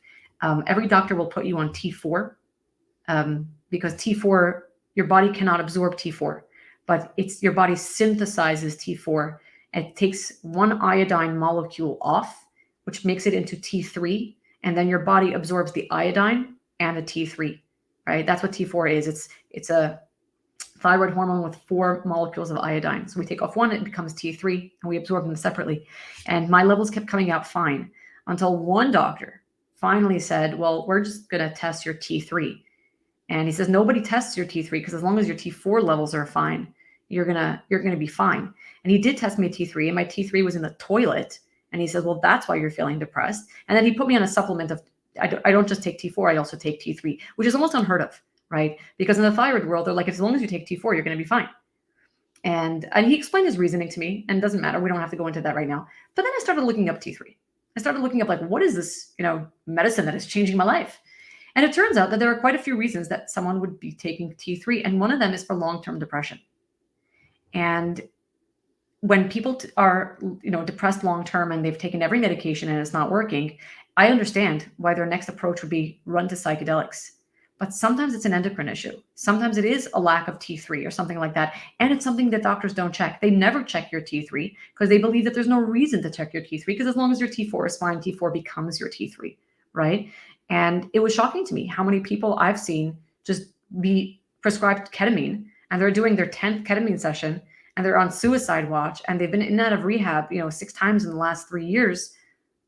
every doctor will put you on T4, because T4, your body cannot absorb T4, but your body synthesizes T4. It takes one iodine molecule off, which makes it into T3, and then your body absorbs the iodine and the T3, right? That's what T4 is. It's a thyroid hormone with 4 molecules of iodine. So we take off one, it becomes T3, and we absorb them separately. And my levels kept coming out fine until one doctor finally said, well, we're just going to test your T3. And he says, nobody tests your T3 because as long as your T4 levels are fine, you're gonna be fine. And he did test me T3, and my T3 was in the toilet. And he said, well, that's why you're feeling depressed. And then he put me on a supplement of, I don't just take T4, I also take T3, which is almost unheard of, right? Because in the thyroid world, they're like, as long as you take T4, you're going to be fine. And he explained his reasoning to me, and it doesn't matter. We don't have to go into that right now. But then I started looking up T3. I started looking up, like, what is this, medicine that is changing my life? And it turns out that there are quite a few reasons that someone would be taking T3. And one of them is for long-term depression. And when people are, depressed long-term and they've taken every medication and it's not working, I understand why their next approach would be run to psychedelics. But sometimes it's an endocrine issue. Sometimes it is a lack of T3 or something like that. And it's something that doctors don't check. They never check your T3 because they believe that there's no reason to check your T3, because as long as your T4 is fine, T4 becomes your T3, right? And it was shocking to me how many people I've seen just be prescribed ketamine, and they're doing their 10th ketamine session, and they're on suicide watch, and they've been in and out of rehab, 6 times in the last 3 years,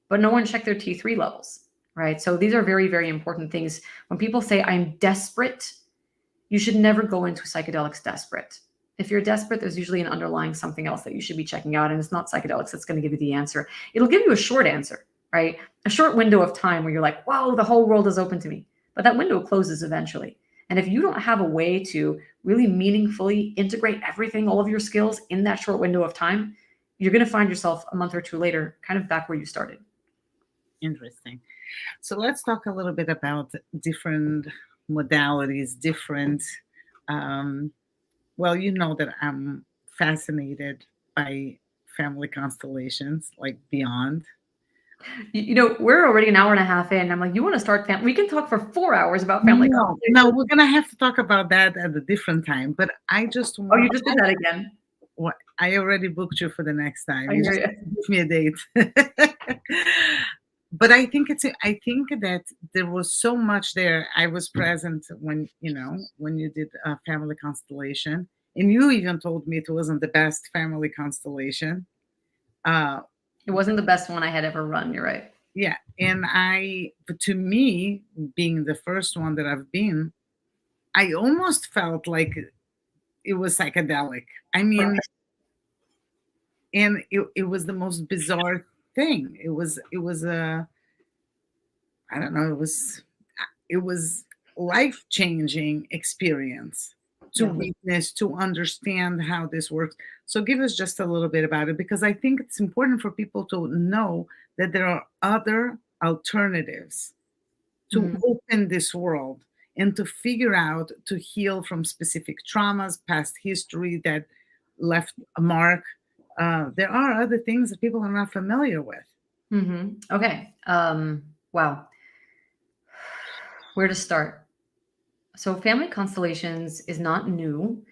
but no one checked their T3 levels, right? So these are very, very important things. When people say I'm desperate, you should never go into psychedelics desperate. If you're desperate, there's usually an underlying something else that you should be checking out, and it's not psychedelics that's going to give you the answer. It'll give you a short answer, right? A short window of time where you're like, whoa, the whole world is open to me. But that window closes eventually. And if you don't have a way to really meaningfully integrate everything, all of your skills in that short window of time, you're going to find yourself a month or two later, kind of back where you started. Interesting. So let's talk a little bit about different modalities, different Well, you know that I'm fascinated by family constellations, like beyond. We're already an hour and a half in. I'm like, you want to start family? We can talk for 4 hours about family No, no, constellations. we're gonna have to talk about that at a different time. But I just Oh, want, you just did that again. what I already booked you for the next time. I You hear just you. give me a date. But I think that there was so much there. I was present when when you did a family constellation, and you even told me it wasn't the best family constellation. Uh, It wasn't the best one I had ever run. You're right. yeah, and but to me, being the first one that I've been, I almost felt like it was psychedelic. I mean, and it was the most bizarre thing. It was a, I don't know, it was life changing experience to Yeah. witness, to understand how this works. So give us just a little bit about it, because I think it's important for people to know that there are other alternatives to Mhm. open this world and to figure out, to heal from specific traumas, past history that left a mark. There are other things that people are not familiar with. Okay. Wow. Where to start? So, family constellations is not new.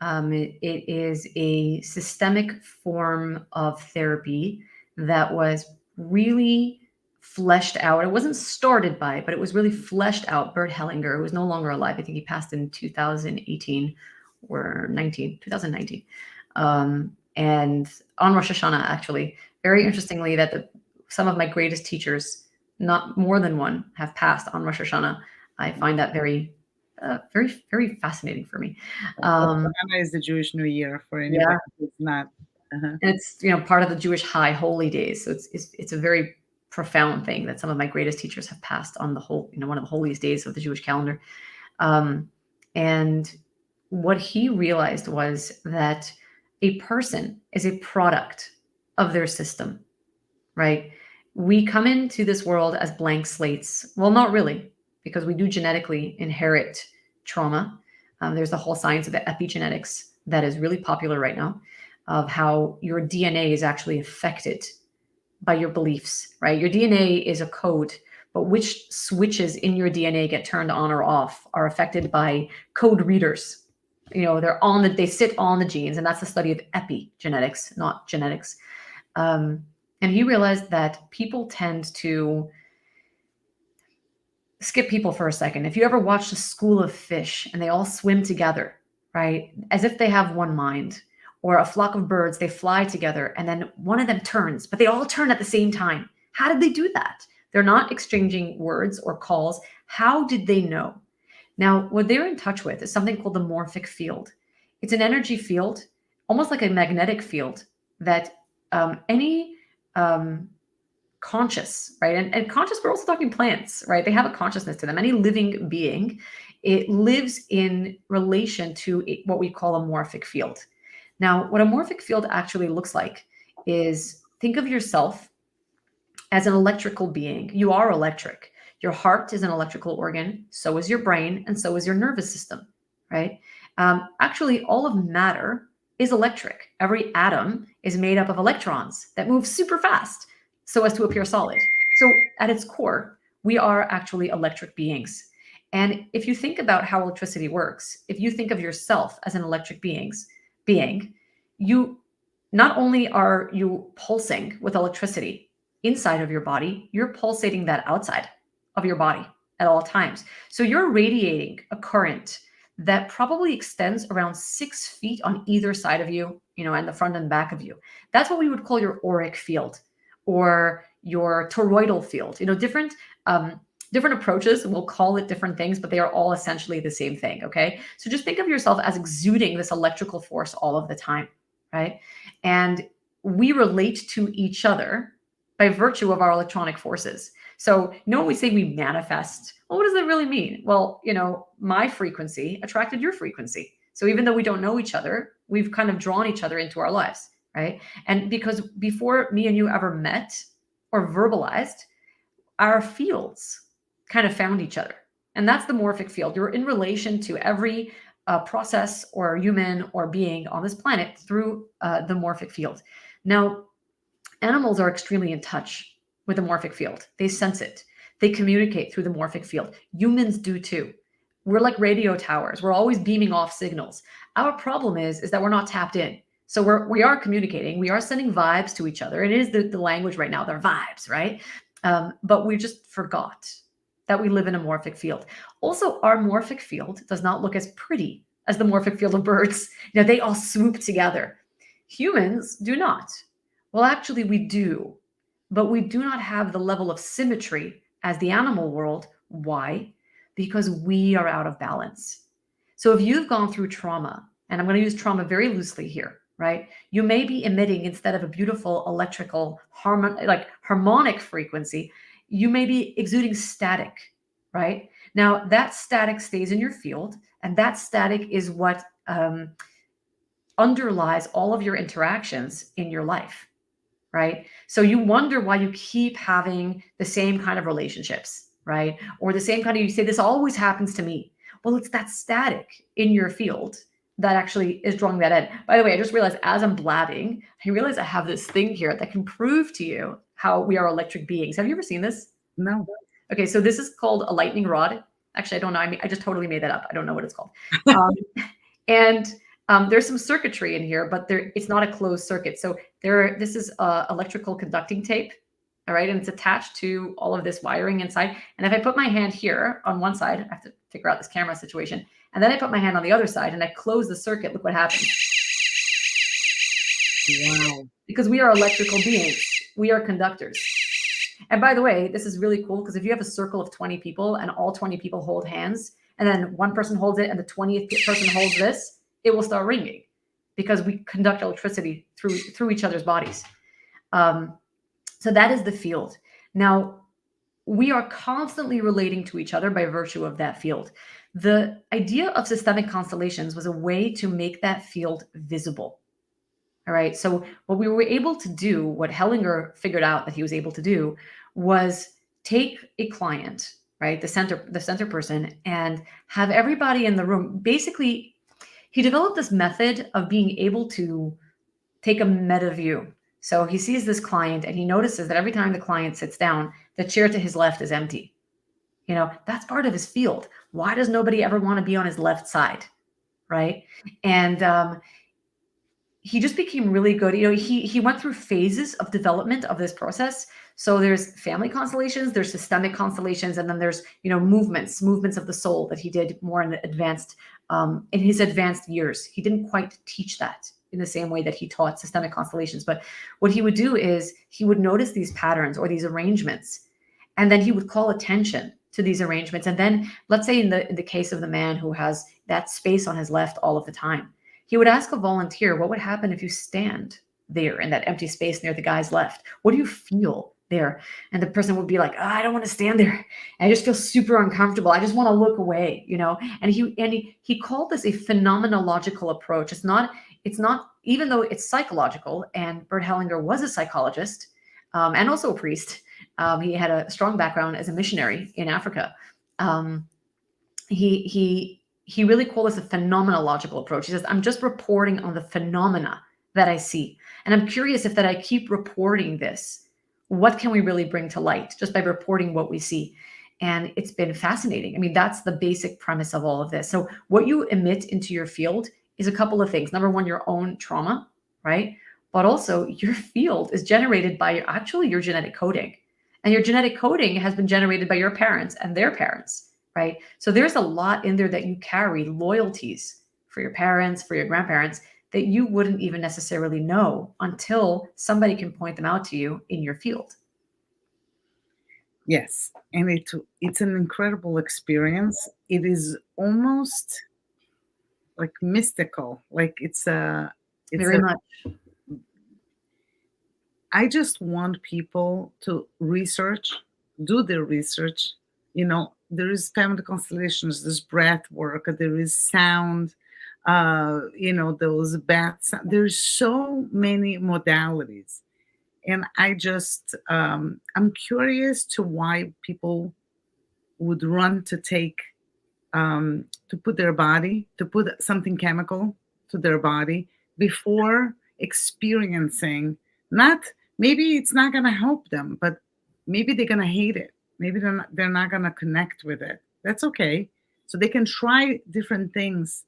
It is a systemic form of therapy that was really fleshed out. It wasn't started by, but it was really fleshed out. Bert Hellinger, who is no longer alive, I think he passed in 2018 or 2019. And on Rosh Hashanah, actually, very interestingly, that some of my greatest teachers, not more than one, have passed on Rosh Hashanah. I find that very, very fascinating for me. Um, Hashanah is the Jewish New Year for anybody yeah, who's not. Uh-huh. and it's part of the Jewish high holy days, so it's a very profound thing that some of my greatest teachers have passed on the whole, one of the holiest days of the Jewish calendar. Um, and what he realized was that a person is a product of their system, right? We come into this world as blank slates. Well, not really, because we do genetically inherit trauma. There's the whole science of epigenetics that is really popular right now, of how your DNA is actually affected by your beliefs, right? Your DNA is a code, but which switches in your DNA get turned on or off are affected by code readers. They sit on the genes, and that's the study of epigenetics, not genetics. Um, and he realized that people tend to skip people for a second. If you ever watched a school of fish and they all swim together, right, as if they have one mind, or a flock of birds, they fly together and then one of them turns, but they all turn at the same time. How did they do that? They're not exchanging words or calls. How did they know? Now, what they're in touch with is something called the morphic field. It's an energy field, almost like a magnetic field, that any um, conscious, right? And conscious, we're also talking plants, right? They have a consciousness to them. Any living being, it lives in relation to what we call a morphic field. Now, what a morphic field actually looks like is, think of yourself as an electrical being. You are electric. Your heart is an electrical organ, so is your brain, and so is your nervous system, right? Actually, all of matter is electric. Every atom is made up of electrons that move super fast so as to appear solid. So, at its core, we are actually electric beings. And if you think about how electricity works, if you think of yourself as an electric being, you not only are you pulsing with electricity inside of your body, you're pulsating that outside of your body at all times. So you're radiating a current that probably extends around 6 feet on either side of you, and the front and back of you. That's what we would call your auric field or your toroidal field. Different approaches will call it different things, but they are all essentially the same thing. Okay. So just think of yourself as exuding this electrical force all of the time, right? And we relate to each other by virtue of our electronic forces. So, when we say we manifest, well, what does that really mean? Well, my frequency attracted your frequency. So even though we don't know each other, we've kind of drawn each other into our lives, right? And because before me and you ever met or verbalized, our fields kind of found each other. And that's the morphic field. You're in relation to every process or human or being on this planet through the morphic field. Now, animals are extremely in touch with the morphic field. They sense it. They communicate through the morphic field. Humans do too. We're like radio towers. We're always beaming off signals. Our problem is that we're not tapped in. So we are communicating. We are sending vibes to each other. It is the language right now. They're vibes, right? But we just forgot that we live in a morphic field. Also, our morphic field does not look as pretty as the morphic field of birds. They all swoop together. Humans do not. Well, actually, we do, but we do not have the level of symmetry as the animal world. Why? Because we are out of balance. So if you've gone through trauma, and I'm going to use trauma very loosely here, right? You may be emitting, instead of a beautiful electrical harmonic frequency, you may be exuding static, right? Now that static stays in your field, and that static is what underlies all of your interactions in your life, right? So you wonder why you keep having the same kind of relationships, right? Or the same kind of, you say, this always happens to me. Well, it's that static in your field that actually is drawing that in. By the way, I just realized as I'm blabbing, I realize I have this thing here that can prove to you how we are electric beings. Have you ever seen this? No. Okay, so this is called a lightning rod. Actually, I don't know. I just totally made that up. I don't know what it's called. And there's some circuitry in here, but it's not a closed circuit. So this is electrical conducting tape, all right? And it's attached to all of this wiring inside. And if I put my hand here on one side, I have to figure out this camera situation, and then I put my hand on the other side and I close the circuit, look what happens. Wow. Because we are electrical beings. We are conductors. And by the way, this is really cool because if you have a circle of 20 people and all 20 people hold hands, and then one person holds it and the 20th person holds this, it will start ringing because we conduct electricity through each other's bodies. So that is the field. Now, we are constantly relating to each other by virtue of that field. The idea of systemic constellations was a way to make that field visible. All right. So what we were able to do, what Hellinger figured out that he was able to do, was take a client, right, the center person, and have everybody in the room. Basically, he developed this method of being able to take a meta view. So he sees this client and he notices that every time the client sits down, the chair to his left is empty. That's part of his field. Why does nobody ever want to be on his left side, right? And he just became really good. He went through phases of development of this process. So there's family constellations, there's systemic constellations, and then there's, movements of the soul that he did more in his advanced years. He didn't quite teach that in the same way that he taught systemic constellations. But what he would do is he would notice these patterns or these arrangements, and then he would call attention to these arrangements. And then let's say in the case of the man who has that space on his left all of the time, he would ask a volunteer, what would happen if you stand there in that empty space near the guy's left? What do you feel there? And the person would be like, I don't want to stand there. I just feel super uncomfortable. I just want to look away, And he called this a phenomenological approach. It's not, even though it's psychological, and Bert Hellinger was a psychologist and also a priest. He had a strong background as a missionary in Africa. He really called this a phenomenological approach. He says, I'm just reporting on the phenomena that I see. And I'm curious if that I keep reporting this, what can we really bring to light just by reporting what we see? And it's been fascinating. I mean, that's the basic premise of all of this. So what you emit into your field is a couple of things. Number one, your own trauma, right? But also your field is generated by your genetic coding. And your genetic coding has been generated by your parents and their parents. Right? So there's a lot in there that you carry, loyalties for your parents, for your grandparents, that you wouldn't even necessarily know until somebody can point them out to you in your field. Yes. And it's an incredible experience. It is almost like mystical. Like it's Very much. I just want people to do their research. There is family constellations, there's breath work, there is sound, those bats. There's so many modalities. And I just, I'm curious to why people would run to take to put something chemical to their body before experiencing. Not maybe it's not going to help them, but maybe they're going to hate it. Maybe they're not going to connect with it. That's okay. So they can try different things,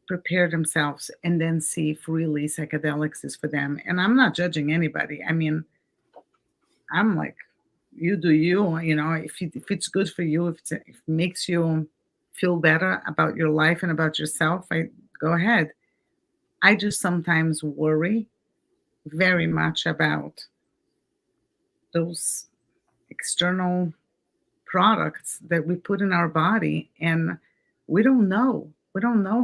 prepare themselves, and then see if really psychedelics is for them. And I'm not judging anybody. I mean, I'm like, you do you. If it's good for you, if it makes you feel better about your life and about yourself, I go ahead. I just sometimes worry very much about those external products that we put in our body, and we don't know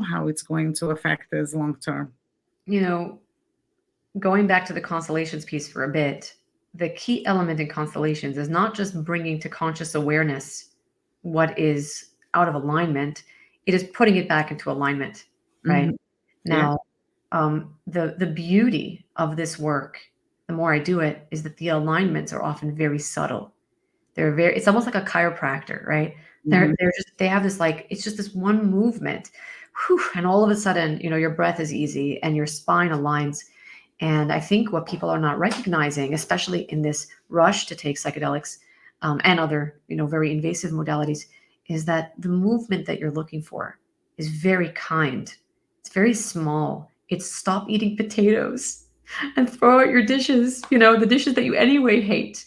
how it's going to affect us long term. You know, going back to the constellations piece for a bit, the key element in constellations is not just bringing to conscious awareness what is out of alignment, it is putting it back into alignment, right? Mhm. Yeah. Now, the beauty of this work, the more I do it, is that the alignments are often very subtle. It's almost like a chiropractor, right? Mhm. They have this, like, it's just this one movement, whew, and all of a sudden, your breath is easy and your spine aligns. And I think what people are not recognizing, especially in this rush to take psychedelics, and other, very invasive modalities, is that the movement that you're looking for is very kind. It's very small. It's stop eating potatoes and throw out your dishes, the dishes that you anyway hate.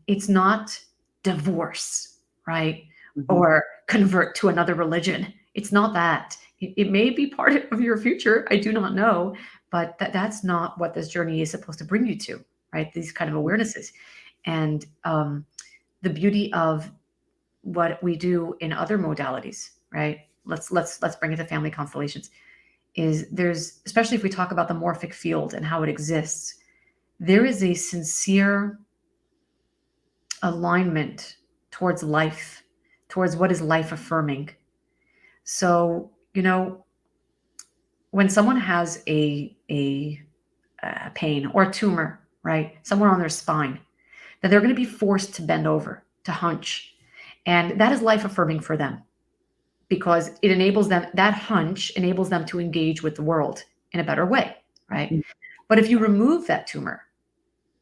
It's not divorce, right? Mhm. Or convert to another religion. It's not that. It may be part of your future. I do not know, but that's not what this journey is supposed to bring you to, right? These kind of awarenesses. And the beauty of what we do in other modalities, right? Let's bring it to family constellations. Is there's, especially if we talk about the morphic field and how it exists, there is a sincere alignment towards life, towards what is life affirming. So, when someone has a pain or a tumor, right, somewhere on their spine, that they're going to be forced to bend over, to hunch. And that is life affirming for them because it enables them, that hunch enables them to engage with the world in a better way, right? Mhm. But if you remove that tumor,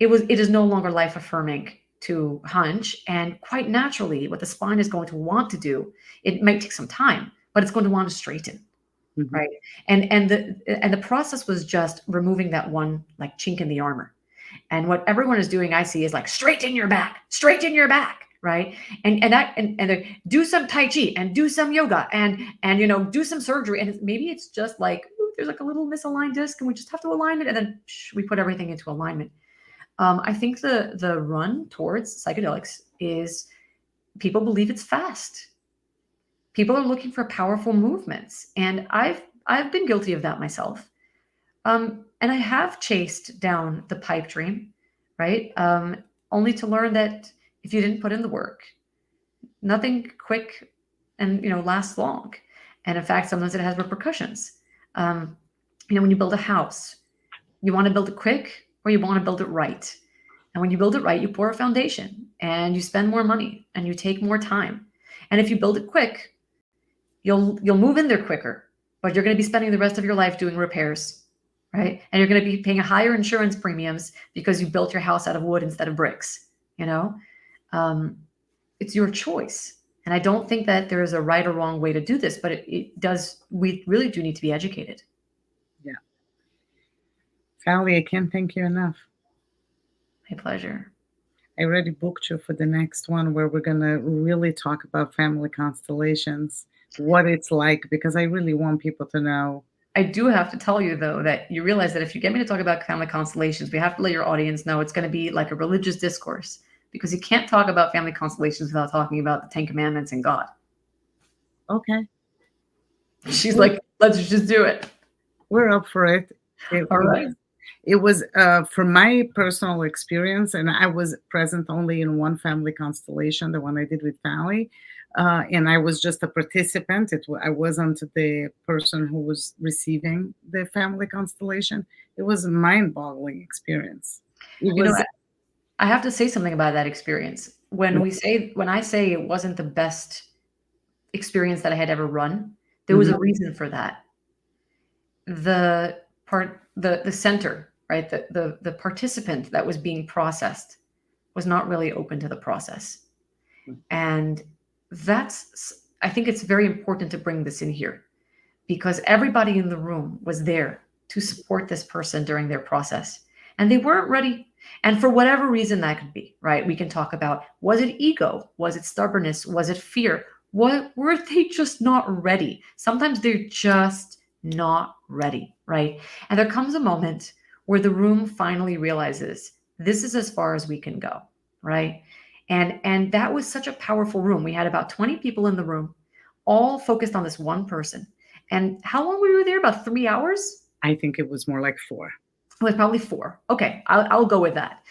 it is no longer life affirming to hunch. And quite naturally, what the spine is going to want to do, it might take some time, but it's going to want to straighten. Mhm. Right. And the process was just removing that one, like, chink in the armor. And what everyone is doing, I see, is like straighten your back, right? And they do some tai chi and do some yoga and do some surgery. And maybe it's just like, ooh, there's like a little misaligned disc and we just have to align it, and then we put everything into alignment. I think the run towards psychedelics is, people believe it's fast. People are looking for powerful movements, and I've been guilty of that myself. And I have chased down the pipe dream, right? Only to learn that if you didn't put in the work, nothing quick and lasts long. And in fact, sometimes it has repercussions. Um, when you build a house, you want to build it quick or you want to build it right. And when you build it right, you pour a foundation and you spend more money and you take more time. And if you build it quick, you'll move in there quicker, but you're going to be spending the rest of your life doing repairs, right? And you're going to be paying higher insurance premiums because you built your house out of wood instead of bricks. Um, it's your choice. And I don't think that there is a right or wrong way to do this, but it does. We really do need to be educated. Yeah. Sally, I can't thank you enough. My pleasure. I already booked you for the next one where we're going to really talk about family constellations, what it's like, because I really want people to know. I do have to tell you, though, that you realize that if you get me to talk about family constellations, we have to let your audience know it's going to be like a religious discourse, because you can't talk about family constellations without talking about the Ten Commandments and God. Okay. She's like, let's just do it. We're up for it. It, All it right. was, it was from my personal experience, and I was present only in one family constellation, the one I did with Fally, and I was just a participant. I wasn't the person who was receiving the family constellation. It was a mind-boggling experience. It You know, was. I have to say something about that experience. When I say it wasn't the best experience that I had ever run. There was Mhm. a reason for that. The center, right? The participant that was being processed was not really open to the process. And I think it's very important to bring this in here, because everybody in the room was there to support this person during their process, and they weren't ready. And for whatever reason that could be, right? We can talk about, was it ego? Was it stubbornness? Was it fear? What were they just not ready? Sometimes they're just not ready, right? And there comes a moment where the room finally realizes this is as far as we can go, right? And that was such a powerful room. We had about 20 people in the room, all focused on this one person. And how long were we there? About 3 hours? I think it was more like 4. It was probably 4. Okay, I'll go with that.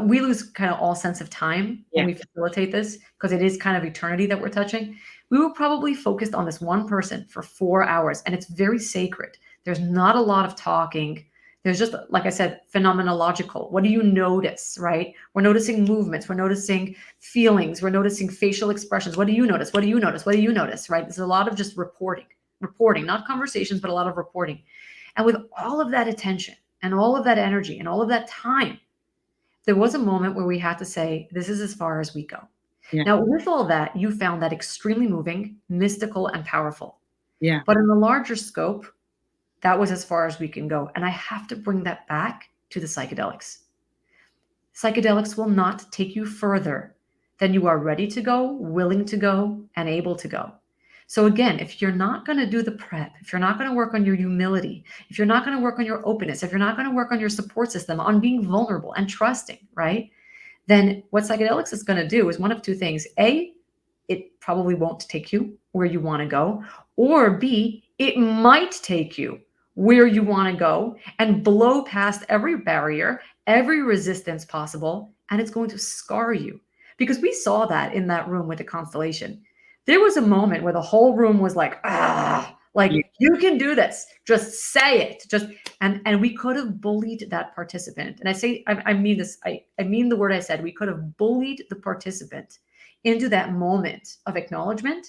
We lose kind of all sense of time when Yeah. we facilitate this, because it is kind of eternity that we're touching. We were probably focused on this one person for 4 hours, and it's very sacred. There's not a lot of talking. There's just, like I said, phenomenological. What do you notice, right? We're noticing movements. We're noticing feelings. We're noticing facial expressions. What do you notice? What do you notice? What do you notice, right? There's a lot of just reporting, not conversations, but a lot of reporting. And with all of that attention and all of that energy and all of that time, there was a moment where we had to say, this is as far as we go. Yeah. Now, with all that, you found that extremely moving, mystical, and powerful. Yeah. But in the larger scope, that was as far as we can go. And I have to bring that back to the psychedelics. Psychedelics will not take you further than you are ready to go, willing to go, and able to go. So again, if you're not going to do the prep, if you're not going to work on your humility, if you're not going to work on your openness, if you're not going to work on your support system, on being vulnerable and trusting, right? Then what psychedelics is going to do is one of two things. A, it probably won't take you where you want to go. Or B, it might take you where you want to go and blow past every barrier, every resistance possible, and it's going to scar you. Because we saw that in that room with the constellation. There was a moment where the whole room was like, Yeah. you can do this. Just say it. And we could have bullied that participant. And I mean this, I mean the word I said. We could have bullied the participant into that moment of acknowledgement.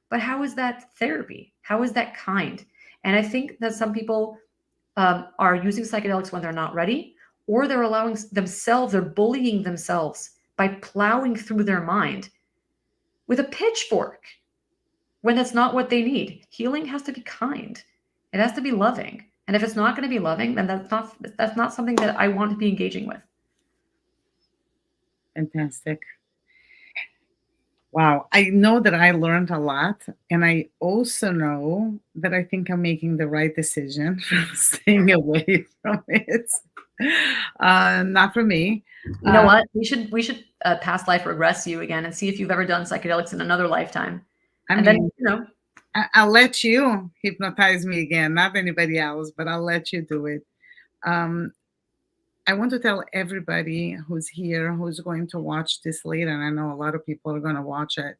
But how is that therapy? How is that kind? And I think that some people are using psychedelics when they're not ready, or they're allowing themselves, they're bullying themselves by plowing through their mind with a pitchfork when that's not what they need. Healing has to be kind. It has to be loving. And if it's not going to be loving, then that's not something that I want to be engaging with. Fantastic. Wow. I know that I learned a lot. And I also know that I think I'm making the right decision from staying away from it. Not for me. You know what? We should past life regress you again and see if you've ever done psychedelics in another lifetime. I And mean, then, I'll let you hypnotize me again, not anybody else, but I'll let you do it. Um, I want to tell everybody who's here, who's going to watch this later, and I know a lot of people are going to watch it,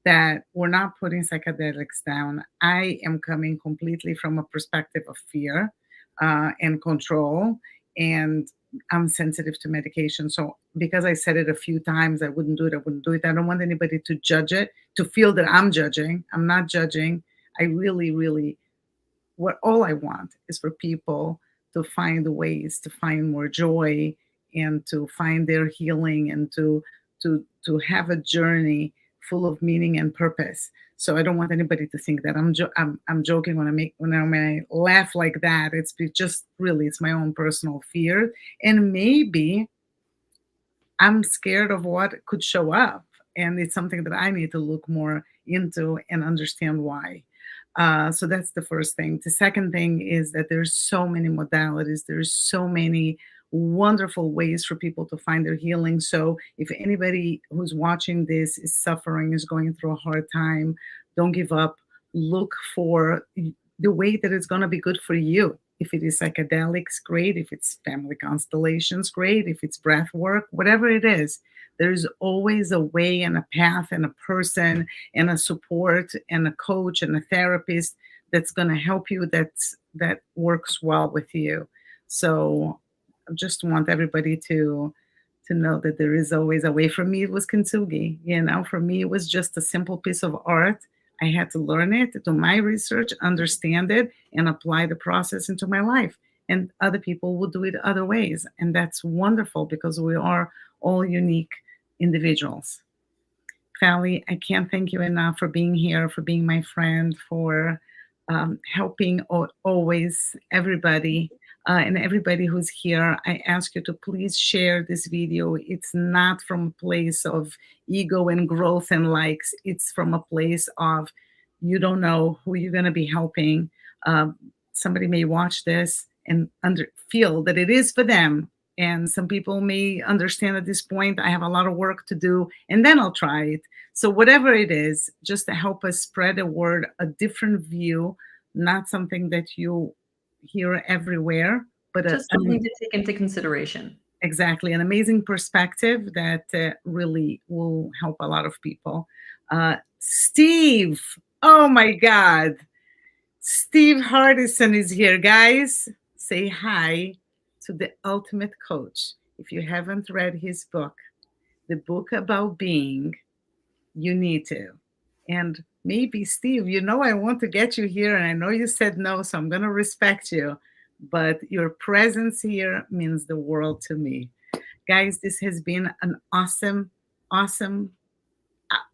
that we're not putting psychedelics down. I am coming completely from a perspective of fear and control, and I'm sensitive to medication. So because I said it a few times, I wouldn't do it. I wouldn't do it. I don't want anybody to judge it, to feel that I'm judging. I'm not judging. I really, really, what all I want is for people to find ways to find more joy and to find their healing and to have a journey full of meaning and purpose. So I don't want anybody to think that I'm joking when I laugh like that. Just really it's my own personal fear, and maybe I'm scared of what could show up, and it's something that I need to look more into and understand why. So that's the first thing. The second thing is that there's so many modalities. There's so many wonderful ways for people to find their healing. So if anybody who's watching this is suffering, is going through a hard time, don't give up. Look for the way that it's going to be good for you. If it is psychedelics, great. If it's family constellations, great. If it's breath work, whatever it is, there's always a way and a path and a person and a support and a coach and a therapist that's going to help you, that works well with you. So I just want everybody to know that there is always a way. For me, it was kintsugi. For me, it was just a simple piece of art. I had to learn it, do my research, understand it, and apply the process into my life. And other people will do it other ways. And that's wonderful because we are all unique individuals. Fally, I can't thank you enough for being here, for being my friend, for helping always everybody. And everybody who's here, I ask you to please share this video. It's not from a place of ego and growth and likes. It's from a place of you don't know who you're going to be helping. Um, Somebody may watch this and feel that it is for them. And some people may understand at this point, I have a lot of work to do, and then I'll try it. So, whatever it is, just to help us spread a word, a different view, not something that you hear everywhere, but Just something to take into consideration. exactly an amazing perspective that really will help a lot of people. Steve, oh my God. Steve Hardison is here. Guys, say hi to the ultimate coach. If you haven't read his book, The Book About Being, you need to. And maybe, Steve, I want to get you here, and I know you said no, so I'm going to respect you. But your presence here means the world to me. Guys, this has been an awesome, awesome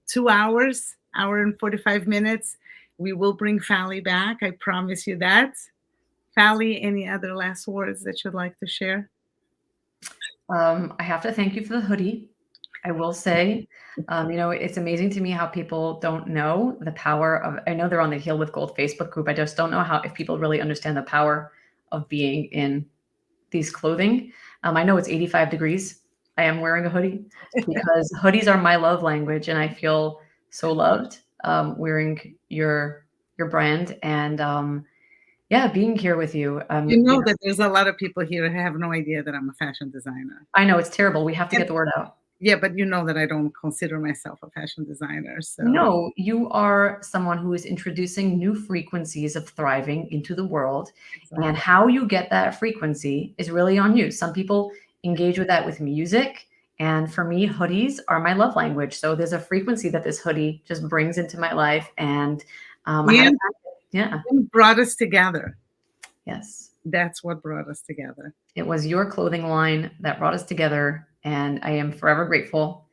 2 hours, hour and 45 minutes. We will bring Fally back. I promise you that. Fally, any other last words that you'd like to share? I have to thank you for the hoodie. I will say, it's amazing to me how people don't know the power of, I know they're on the Heal with Gold Facebook group. I just don't know if people really understand the power of being in these clothing. I know it's 85 degrees. I am wearing a hoodie because hoodies are my love language, and I feel so loved wearing your brand and being here with you. That there's a lot of people here who have no idea that I'm a fashion designer. I know it's terrible. We have to get the word out. Yeah, but that I don't consider myself a fashion designer. So no, you are someone who is introducing new frequencies of thriving into the world. Exactly. And how you get that frequency is really on you. Some people engage with that with music. And for me, hoodies are my love language. So there's a frequency that this hoodie just brings into my life. And it brought us together. Yes. That's what brought us together. It was your clothing line that brought us together. And I am forever grateful.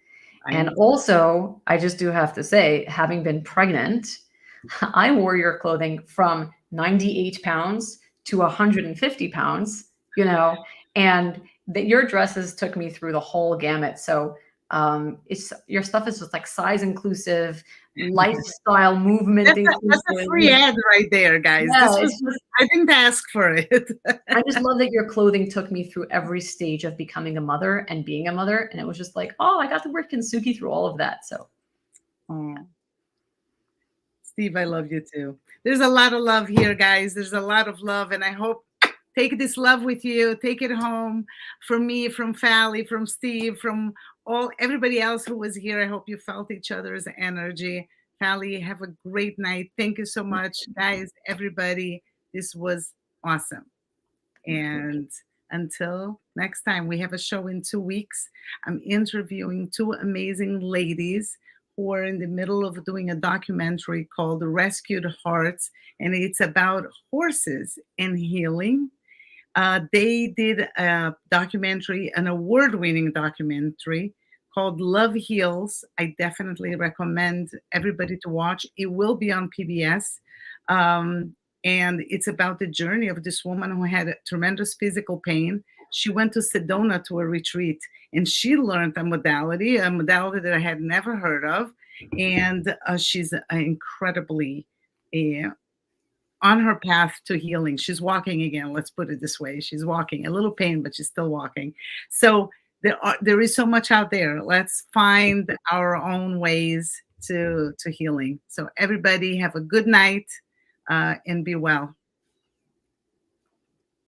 And also, I just do have to say, having been pregnant, I wore your clothing from 98 pounds to 150 pounds, and that your dresses took me through the whole gamut. So your stuff is just like size inclusive, lifestyle movement inclusive. That's a free ad right there, guys. Yeah, I didn't ask for it. I just love that your clothing took me through every stage of becoming a mother and being a mother. And it was just like, oh, I got to work Kintsugi through all of that. So, Steve, I love you too. There's a lot of love here, guys. There's a lot of love. And I hope take this love with you. Take it home from me, from Fally, from Steve, from everybody else who was here. I hope you felt each other's energy. Fally, have a great night. Thank you so much, guys, everybody. This was awesome. And until next time, we have a show in 2 weeks. I'm interviewing 2 amazing ladies who are in the middle of doing a documentary called Rescued Hearts, and it's about horses and healing. They did a documentary, an award-winning documentary called Love Heals. I definitely recommend everybody to watch. It will be on PBS. And it's about the journey of this woman who had tremendous physical pain. She went to Sedona to a retreat, and she learned a modality that I had never heard of. And she's incredibly on her path to healing. She's walking again. Let's put it this way. She's walking, a little pain, but she's still walking. So there is so much out there. Let's find our own ways to healing. So everybody have a good night and be well.